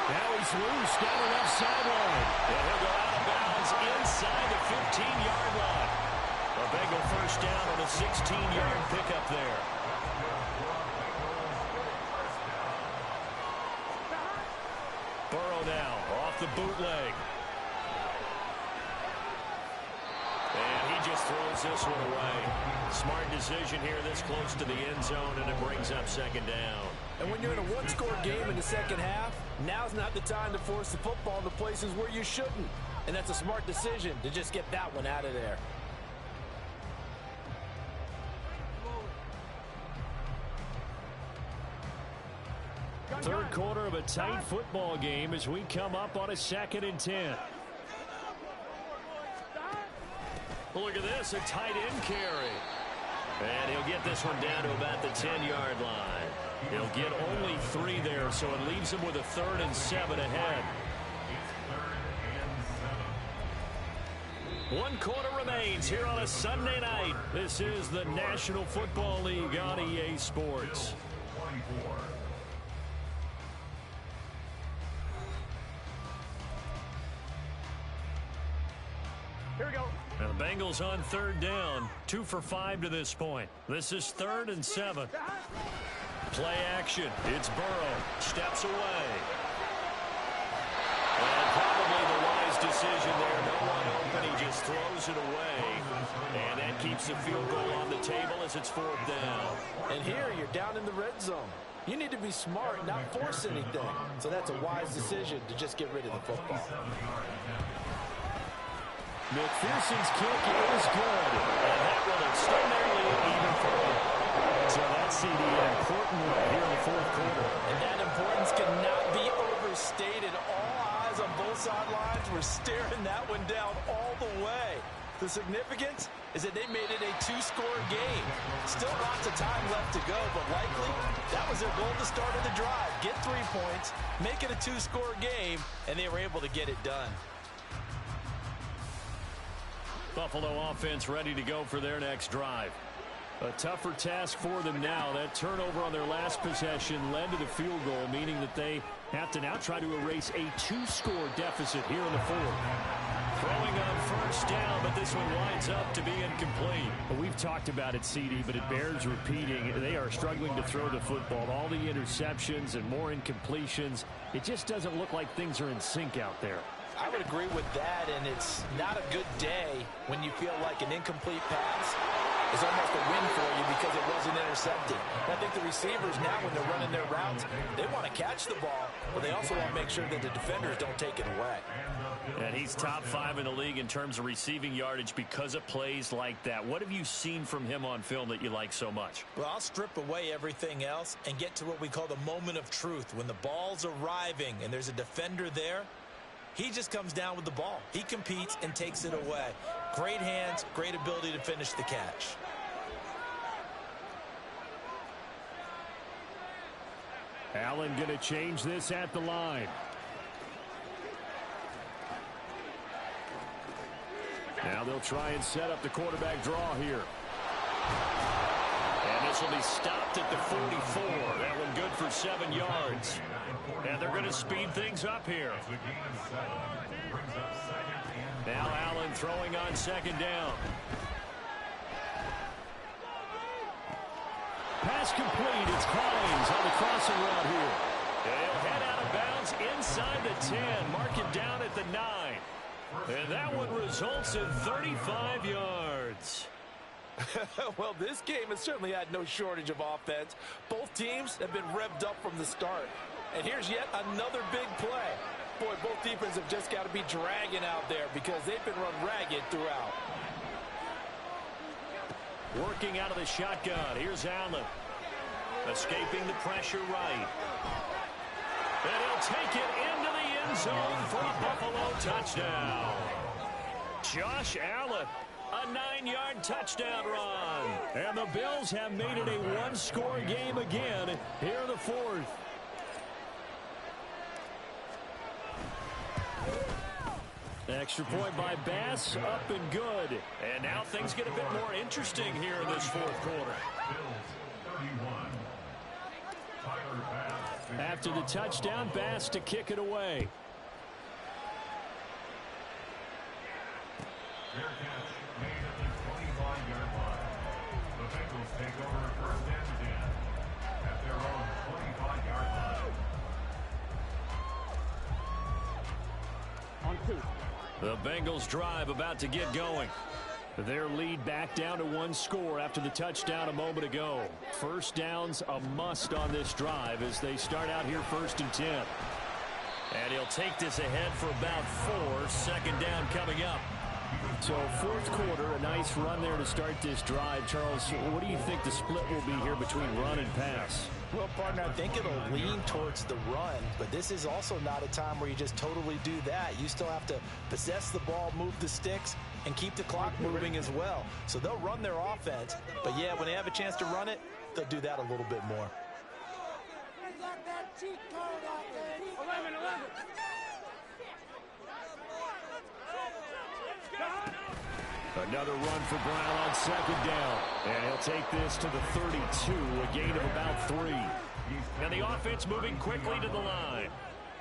Now he's loose down the left sideline. And he'll go out of bounds inside the 15-yard line. A Bengal 1st down on a 16-yard pickup there. now, off the bootleg. And he just throws this one away. Smart decision here this close to the end zone, and it brings up second down. And when you're in a one-score game in the second half, now's not the time to force the football into places where you shouldn't. And that's a smart decision to just get that one out of there. Third quarter of a tight football game as we come up on a 2nd and 10. Look at this, a tight end carry. And he'll get this one down to about the 10-yard line. He'll get only 3 there, so it leaves him with a 3rd and 7 ahead. 1 quarter remains here on a Sunday night. This is the National Football League on EA Sports. Here we go. And the Bengals on 3rd down. 2 for 5 to this point. This is 3rd and 7. Play action. It's Burrow. Steps away. And probably the wise decision there. No one open. He just throws it away. And that keeps the field goal on the table as it's 4th down. And here you're down in the red zone. You need to be smart, not force anything. So that's a wise decision to just get rid of the football. McPherson's kick is good. And that will extend their lead even further. So that's CD an important one here in the 4th quarter. And that importance cannot be overstated. All eyes on both sidelines were staring that one down all the way. The significance is that they made it a 2-score game. Still lots of time left to go, but likely that was their goal to start of the drive. Get 3 points, make it a 2-score game, and they were able to get it done. Buffalo offense ready to go for their next drive. A tougher task for them now. That turnover on their last possession led to the field goal, meaning that they have to now try to erase a 2-score deficit here in the 4th. Throwing on 1st down, but this one winds up to be incomplete. We've talked about it, CD, but it bears repeating. They are struggling to throw the football. All the interceptions and more incompletions. It just doesn't look like things are in sync out there. I would agree with that, and it's not a good day when you feel like an incomplete pass is almost a win for you because it wasn't intercepted. And I think the receivers now, when they're running their routes, they want to catch the ball, but they also want to make sure that the defenders don't take it away. And he's top 5 in the league in terms of receiving yardage because of plays like that. What have you seen from him on film that you like so much? Well, I'll strip away everything else and get to what we call the moment of truth. When the ball's arriving and there's a defender there, he just comes down with the ball. He competes and takes it away. Great hands, great ability to finish the catch. Allen going to change this at the line. Now they'll try and set up the quarterback draw here. And this will be stopped at the 44. That one good for 7 yards. And they're going to speed things up here. Now Allen throwing on 2nd down. Pass complete. It's Collins on the crossing route here. They'll head out of bounds inside the 10. Mark it down at the 9. And that one results in 35 yards. Well, this game has certainly had no shortage of offense. Both teams have been revved up from the start. And here's yet another big play. Boy, both defenses have just got to be dragging out there because they've been run ragged throughout. Working out of the shotgun. Here's Allen. Escaping the pressure right. And he'll take it into the end zone for a Buffalo touchdown. Josh Allen, a 9-yard touchdown run. And the Bills have made it a 1-score game again here in the 4th. Extra point by Bass, up and good. And now things get a bit more interesting here in this 4th quarter. After the touchdown, Bass to kick it away. Fair catch made at the 25-yard line. The Bengals take over 1st and 10 at their own 25-yard line. The Bengals drive about to get going. Their lead back down to 1 score after the touchdown a moment ago. First down's a must on this drive as they start out here 1st and 10. And he'll take this ahead for about 4. Second down coming up. So 4th quarter, a nice run there to start this drive. Charles, what do you think the split will be here between run and pass? Well, partner, I think it'll lean towards the run, but this is also not a time where you just totally do that. You still have to possess the ball, move the sticks, and keep the clock moving as well. So they'll run their offense, but yeah, when they have a chance to run it, they'll do that a little bit more. 11. Another run for Brown on 2nd down. And he'll take this to the 32, a gain of about 3. And the offense moving quickly to the line.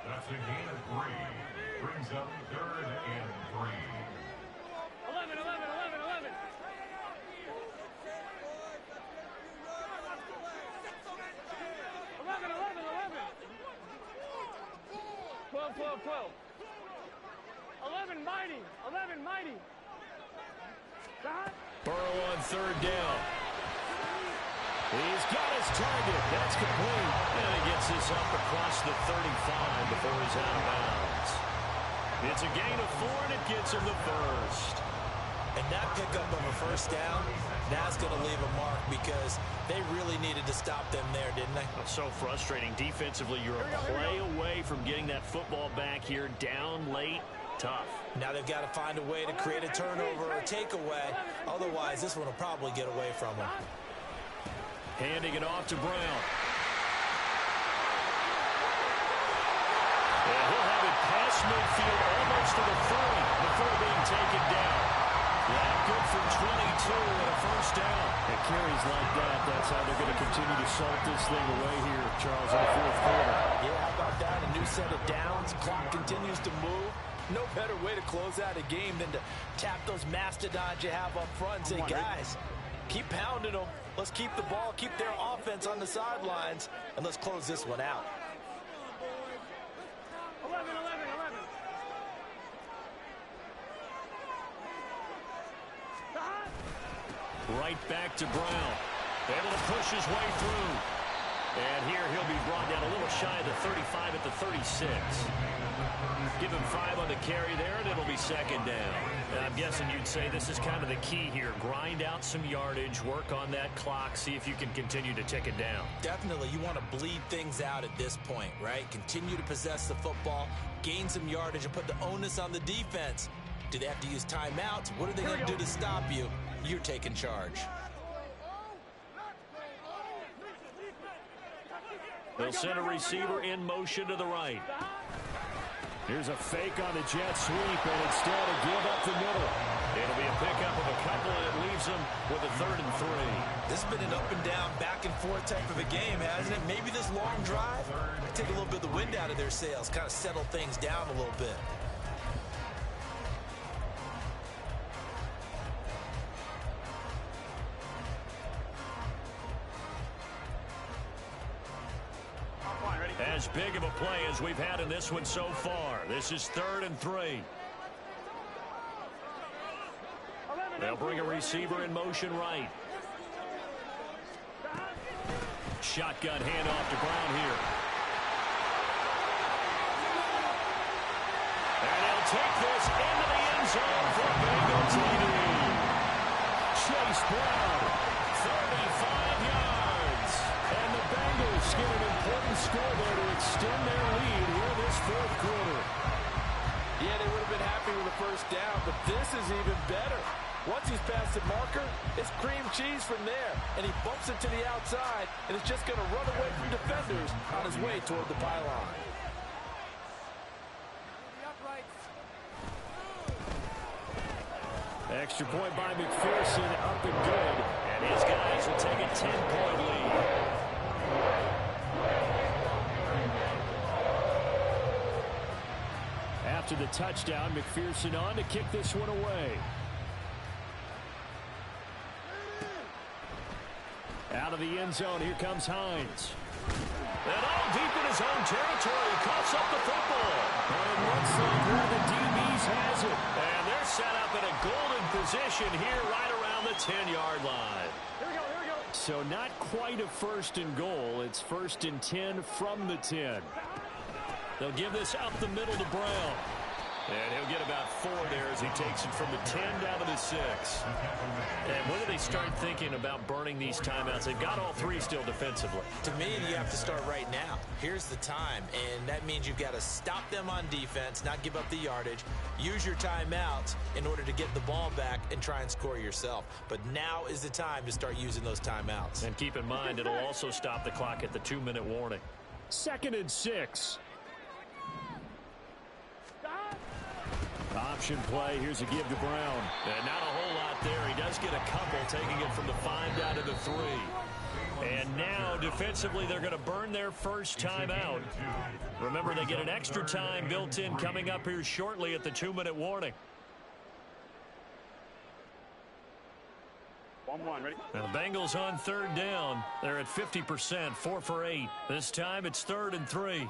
That's a gain of 3. Brings up 3rd and 3. 11. 12. 11 mighty. Burrow on 3rd down. He's got his target. That's complete. And he gets this up across the 35 before he's out of bounds. It's a gain of 4, and it gets him the first. And that pickup of a 1st down, that's going to leave a mark because they really needed to stop them there, didn't they? So frustrating. Defensively, you're a play away from getting that football back here down late. Tough. Now they've got to find a way to create a turnover or a takeaway. Otherwise, this one will probably get away from them. Handing it off to Brown. And he'll have it past midfield almost to the 40 before being taken down. Yeah, good for 22 and a 1st down. And carries like that, that's how they're going to continue to salt this thing away here, Charles, in the 4th quarter. Yeah, how about that? A new set of downs. Clock continues to move. No better way to close out a game than to tap those mastodons you have up front and say, guys, keep pounding them. Let's keep the ball, keep their offense on the sidelines, and let's close this one out. 11. Right back to Brown. Able to push his way through. And here he'll be brought down a little shy of the 35 at the 36. Give him 5 on the carry there, and it'll be 2nd down. And I'm guessing you'd say this is kind of the key here. Grind out some yardage, work on that clock, see if you can continue to tick it down. Definitely. You want to bleed things out at this point, right? Continue to possess the football, gain some yardage, and put the onus on the defense. Do they have to use timeouts? What are they going to do to stop you? You're taking charge. They'll send a receiver in motion to the right. Here's a fake on the jet sweep, and instead a give up the middle. It'll be a pickup of a couple, and it leaves them with a 3rd and 3. This has been an up and down, back and forth type of a game, hasn't it? Maybe this long drive, take a little bit of the wind out of their sails, kind of settle things down a little bit. As big of a play as we've had in this one so far. This is 3rd and 3. They'll bring a receiver in motion right. Shotgun handoff to Brown here. And he'll take this into the end zone for Bengals leading. Chase Brown, 35 yards. And the Bengals get an important score there to extend their lead here this 4th quarter. Yeah, they would have been happy with the 1st down, but this is even better. Once he's past the marker, it's cream cheese from there. And he bumps it to the outside, and it's just going to run away from defenders on his way toward the pylon. Extra point by McPherson, up and good. And his guys will take a 10-point lead. After the touchdown, McPherson on to kick this one away. Out of the end zone, here comes Hines. And all deep in his own territory, coughs up the football. And it looks like one of the DBs position here right around the 10-yard line. Here we go, here we go. So not quite a 1st and goal. It's 1st and 10 from the 10. They'll give this up the middle to Brown. And he'll get about 4 there as he takes it from the 10 down to the 6. And when do they start thinking about burning these timeouts? They've got all 3 still defensively. To me, you have to start right now. Here's the time, and that means you've got to stop them on defense, not give up the yardage, use your timeouts in order to get the ball back and try and score yourself. But now is the time to start using those timeouts. And keep in mind, it'll also stop the clock at the 2-minute warning. 2nd and 6. Option play. Here's a give to Brown. And not a whole lot there. He does get a couple, taking it from the 5 down to the 3. And now, defensively, they're going to burn their first timeout. Remember, they get an extra time built in coming up here shortly at the 2-minute warning. 1-1, ready? Now the Bengals on 3rd down. They're at 50%, 4 for 8. This time it's 3rd and 3.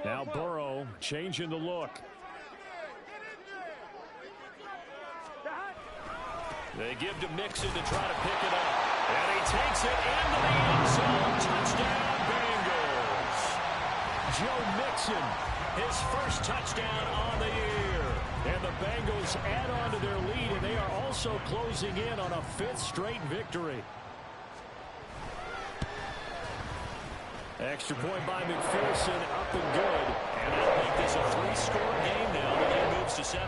Now Burrow changing the look. They give to Mixon to try to pick it up. And he takes it into the end zone. Touchdown, Bengals. Joe Mixon, his first touchdown on the year. And the Bengals add on to their lead, and they are also closing in on a 5th straight victory. Extra point by McPherson, up and good. And that'll make this a 3-score game now. The lead moves to 17.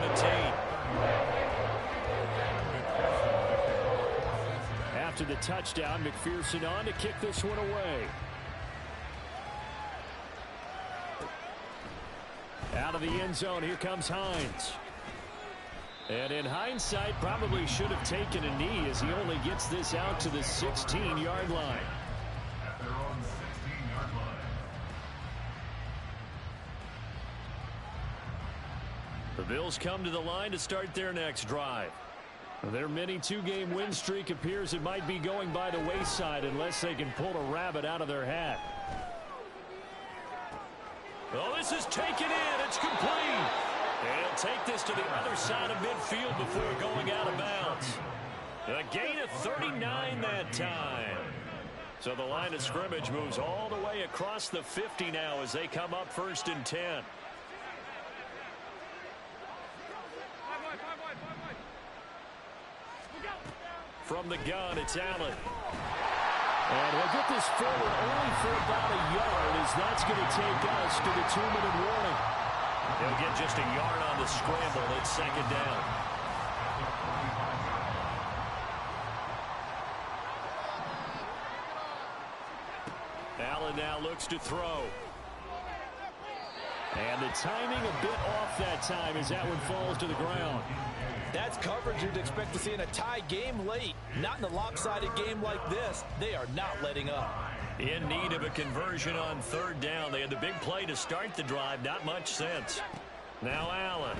After the touchdown, McPherson on to kick this one away. Out of the end zone, here comes Hines. And in hindsight, probably should have taken a knee as he only gets this out to the 16-yard line. At their own 16-yard line. The Bills come to the line to start their next drive. Their mini 2-game win streak appears it might be going by the wayside unless they can pull a rabbit out of their hat. Oh, this is taken in. It's complete. And he'll take this to the other side of midfield before going out of bounds. A gain of 39 that time. So the line of scrimmage moves all the way across the 50 now as they come up 1st and 10. From the gun, it's Allen. And he'll get this forward only for about a yard as that's going to take us to the 2-minute warning. He'll get just a yard on the scramble. It's 2nd down. Allen now looks to throw. And the timing a bit off that time as that one falls to the ground. That's coverage you'd expect to see in a tie game late. Not in a lopsided game like this. They are not letting up. In need of a conversion on 3rd down. They had the big play to start the drive. Not much sense. Now Allen.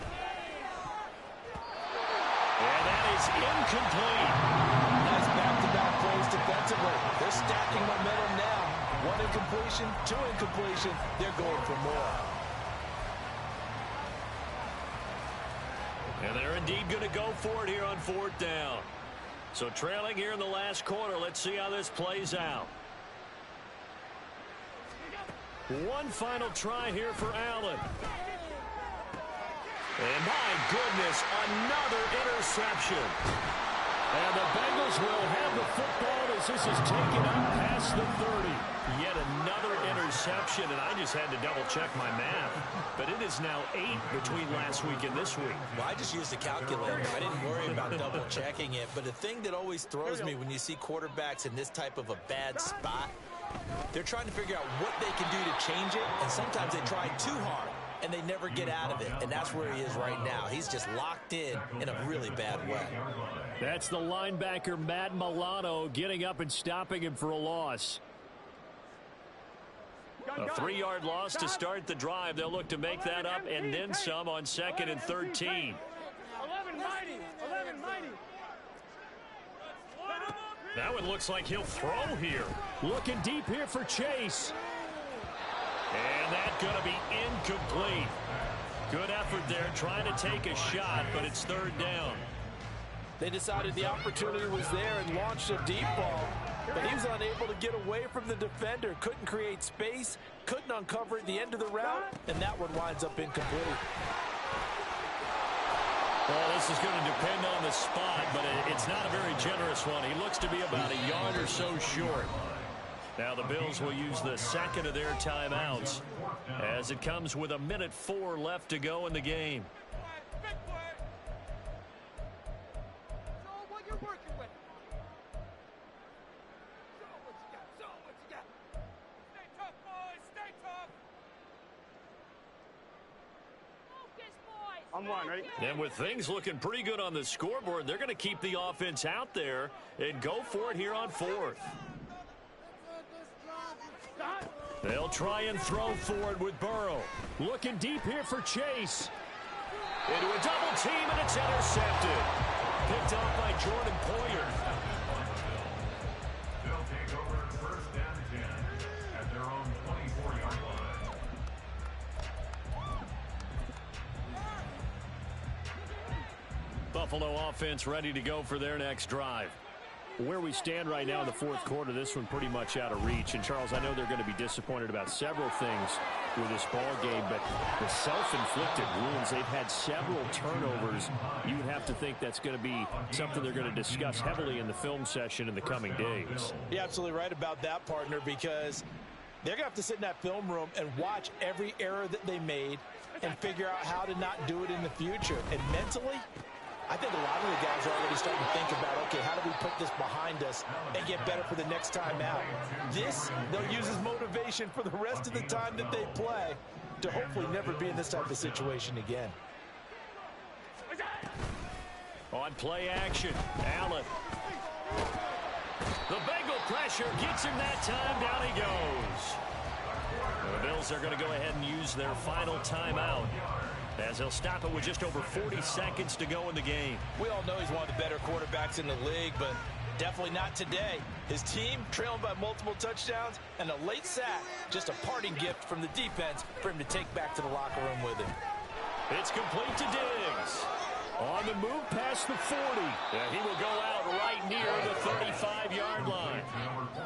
And that is incomplete. Nice back-to-back plays defensively. They're stacking momentum now. 1 incompletion, 2 incompletion. They're going for more. And they're indeed going to go for it here on 4th down. So trailing here in the last quarter. Let's see how this plays out. One final try here for Allen. And my goodness, another interception. And the Bengals will have the football as this is taken up past the 30. Yet another interception, and I just had to double-check my math. But it is now 8 between last week and this week. Well, I just used a calculator. I didn't worry about double-checking it. But the thing that always throws me when you see quarterbacks in this type of a bad spot, they're trying to figure out what they can do to change it, and sometimes they try too hard, and they never get out of it. And that's where he is right now. He's just locked in a really bad way. That's the linebacker, Matt Milano, getting up and stopping him for a loss. A 3-yard loss to start the drive. They'll look to make that up and then some on 2nd and 13. 11 mighty. 11 mighty. That one looks like he'll throw here. Looking deep here for Chase. And that's going to be incomplete. Good effort there, trying to take a shot, but it's third down. They decided the opportunity was there and launched a deep ball, but he was unable to get away from the defender. Couldn't create space, couldn't uncover at the end of the route, and that one winds up incomplete. Well, this is going to depend on the spot, but it's not a very generous one. He looks to be about a yard or so short. Now the Bills will use the second of their timeouts as it comes with 1:04 left to go in the game. On one, ready? And with things looking pretty good on the scoreboard, they're going to keep the offense out there and go for it here on fourth. They'll try and throw for it with Burrow. Looking deep here for Chase. Into a double team, and it's intercepted. Picked off by Jordan Poyer. They'll take over first and 10 at their own 24-yard line. Buffalo offense ready to go for their next drive. Where we stand right now in the fourth quarter, this one pretty much out of reach. And, Charles, I know they're going to be disappointed about several things with this ball game, but the self-inflicted wounds, they've had several turnovers. You would have to think that's going to be something they're going to discuss heavily in the film session in the coming days. You're absolutely right about that, partner, because they're going to have to sit in that film room and watch every error that they made and figure out how to not do it in the future. And mentally, I think a lot of the guys are already starting to think about, okay, how do we put this behind us and get better for the next time out? This, they'll use as motivation for the rest of the time that they play to hopefully never be in this type of situation again. On play action, Allen. The Bengal pressure gets him that time. Down he goes. The Bills are going to go ahead and use their final timeout, as they'll stop it with just over 40 seconds to go in the game. We all know he's one of the better quarterbacks in the league, but definitely not today. His team trailing by multiple touchdowns, and a late sack, just a parting gift from the defense for him to take back to the locker room with him. It's complete to Diggs. On the move past the 40. And he will go out right near the 35-yard line.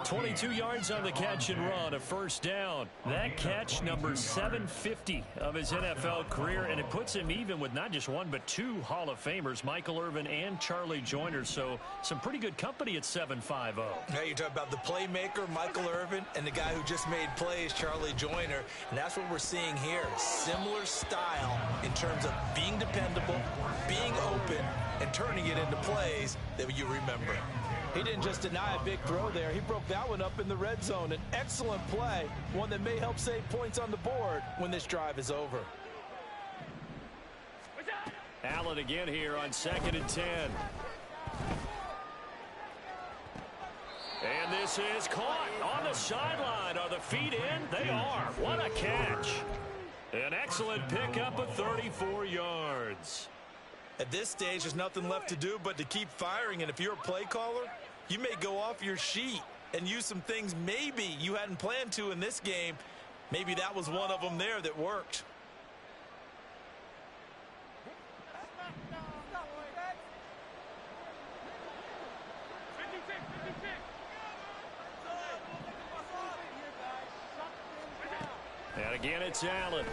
22 yards on the catch and run, a first down. That catch, number 750 of his NFL career, and it puts him even with not just one but two Hall of Famers, Michael Irvin and Charlie Joyner. So some pretty good company at 7.50. Now you talk about the playmaker, Michael Irvin, and the guy who just made plays, Charlie Joyner. And that's what we're seeing here. Similar style in terms of being dependable, being open, and turning it into plays that you remember. He didn't just deny a big throw there. He broke that one up in the red zone. An excellent play, one that may help save points on the board when this drive is over. Allen again here on 2nd and 10. And this is caught on the sideline. Are the feet in? They are. What a catch. An excellent pickup of 34 yards. At this stage, there's nothing left to do but to keep firing. And if you're a play caller, you may go off your sheet and use some things maybe you hadn't planned to in this game. Maybe that was one of them there that worked. And again, it's Allen.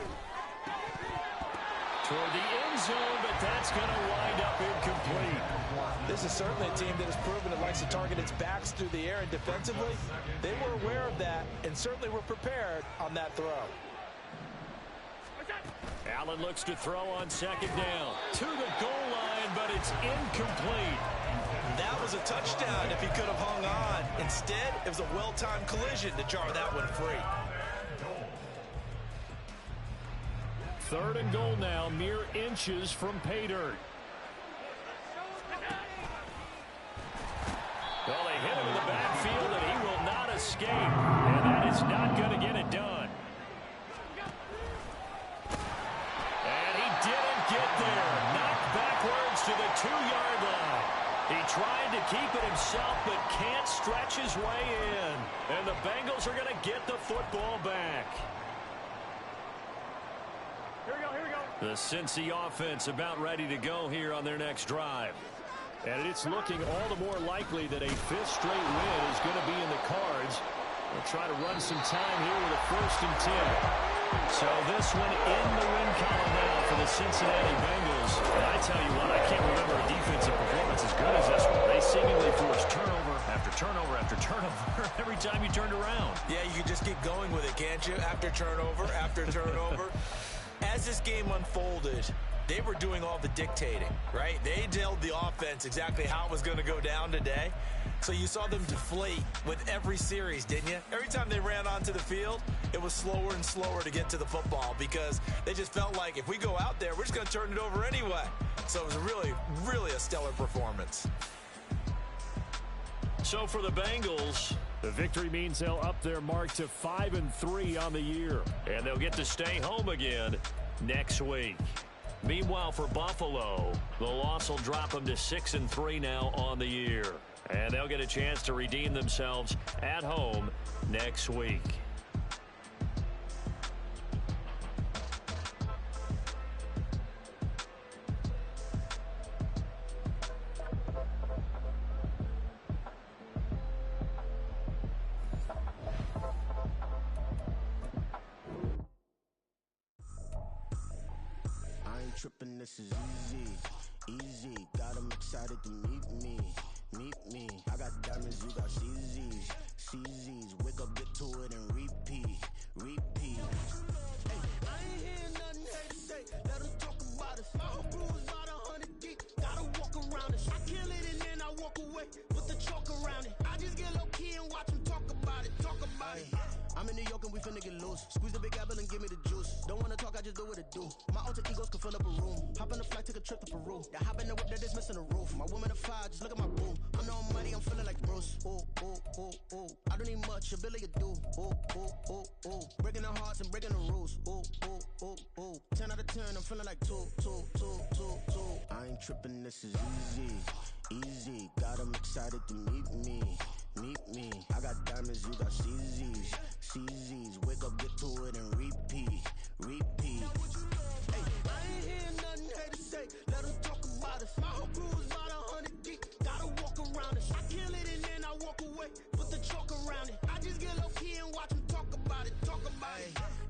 Toward the end zone, but that's going to wind up incomplete. This is certainly a team that has proven it likes to target its backs through the air, and defensively, they were aware of that and certainly were prepared on that throw. Allen looks to throw on 2nd down. To the goal line, but it's incomplete. That was a touchdown if he could have hung on. Instead, it was a well-timed collision to jar that one free. 3rd and goal now, mere inches from pay dirt. Well, they hit him in the backfield, and he will not escape. And that is not going to get it done. And he didn't get there. Knocked backwards to the 2-yard line. He tried to keep it himself, but can't stretch his way in. And the Bengals are going to get the football back. The Cincy offense about ready to go here on their next drive. And it's looking all the more likely that a fifth straight win is going to be in the cards. They'll try to run some time here with a 1st and 10. So this one in the win column now for the Cincinnati Bengals. And I tell you what, I can't remember a defensive performance as good as this one. They seemingly forced turnover after turnover after turnover every time you turned around. Yeah, you can just keep going with it, can't you? After turnover, after turnover. As this game unfolded, they were doing all the dictating, right? They told the offense exactly how it was going to go down today. So you saw them deflate with every series, didn't you? Every time they ran onto the field, it was slower and slower to get to the football because they just felt like if we go out there, we're just going to turn it over anyway. So it was really, really a stellar performance. So for the Bengals, the victory means they'll up their mark to 5-3 on the year. And they'll get to stay home again next week. Meanwhile, for Buffalo, the loss will drop them to 6-3 now on the year. And they'll get a chance to redeem themselves at home next week. Tripping, this is easy, got them excited to meet me. I got diamonds, you got CZs, wake up, get to it and repeat. Hey, I ain't hear nothing hate to say, let them talk about us. All bruised about 100 deep, gotta walk around us. I kill it and then I walk away, put the chalk around it. I just get low key and watch them talk about it. I'm in New York and we finna get loose. Squeeze the big apple and give me the juice. Don't wanna talk, I just do what it do. My alter egos can fill up a room. Hop on a flight, take a trip to Peru. That hop in the whip that is missing the roof. My woman a fire, just look at my boo. I'm the almighty, I'm feeling like Bruce. Ooh. I don't need much, ability to do. Ooh. Breaking the hearts and breaking the rules. Ooh. 10 out of 10, I'm feeling like two. I ain't tripping, this is easy. Got them excited to meet me. I got diamonds, you got CZs, wake up, get to it and repeat. Hey, I ain't hear nothing hate to say, let them talk about us. My whole crew is about 100 deep, gotta walk around us. I kill it and then I walk away, put the chalk around it. I just get low key and watch them talk about it.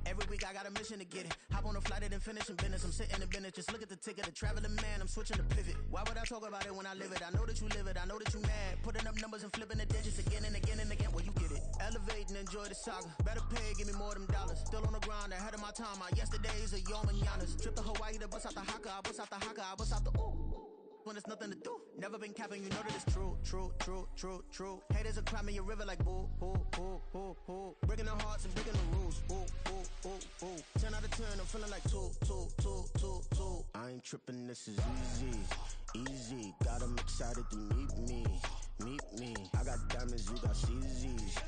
Every week I got a mission to get it. Hop on a flight and then finish in business. I'm sitting in business, just look at the ticket. A traveling man, I'm switching to pivot. Why would I talk about it when I live it? I know that you live it, I know that you mad. Putting up numbers and flipping the digits again and again and again. Well, you get it. Elevate and enjoy the saga. Better pay, give me more of them dollars. Still on the grind, ahead of my time. My yesterdays are your mananas. Trip to Hawaii to bust out the haka. I bust out the haka, I bust out the ooh. When there's nothing to do. Never been capping, you know that it's true. Haters are climbing your river like boo. Breaking the hearts and breaking the rules. Ooh. 10 out of 10, I'm feeling like two. I ain't tripping, this is easy. Got them excited to meet me. I got diamonds, you got CZs.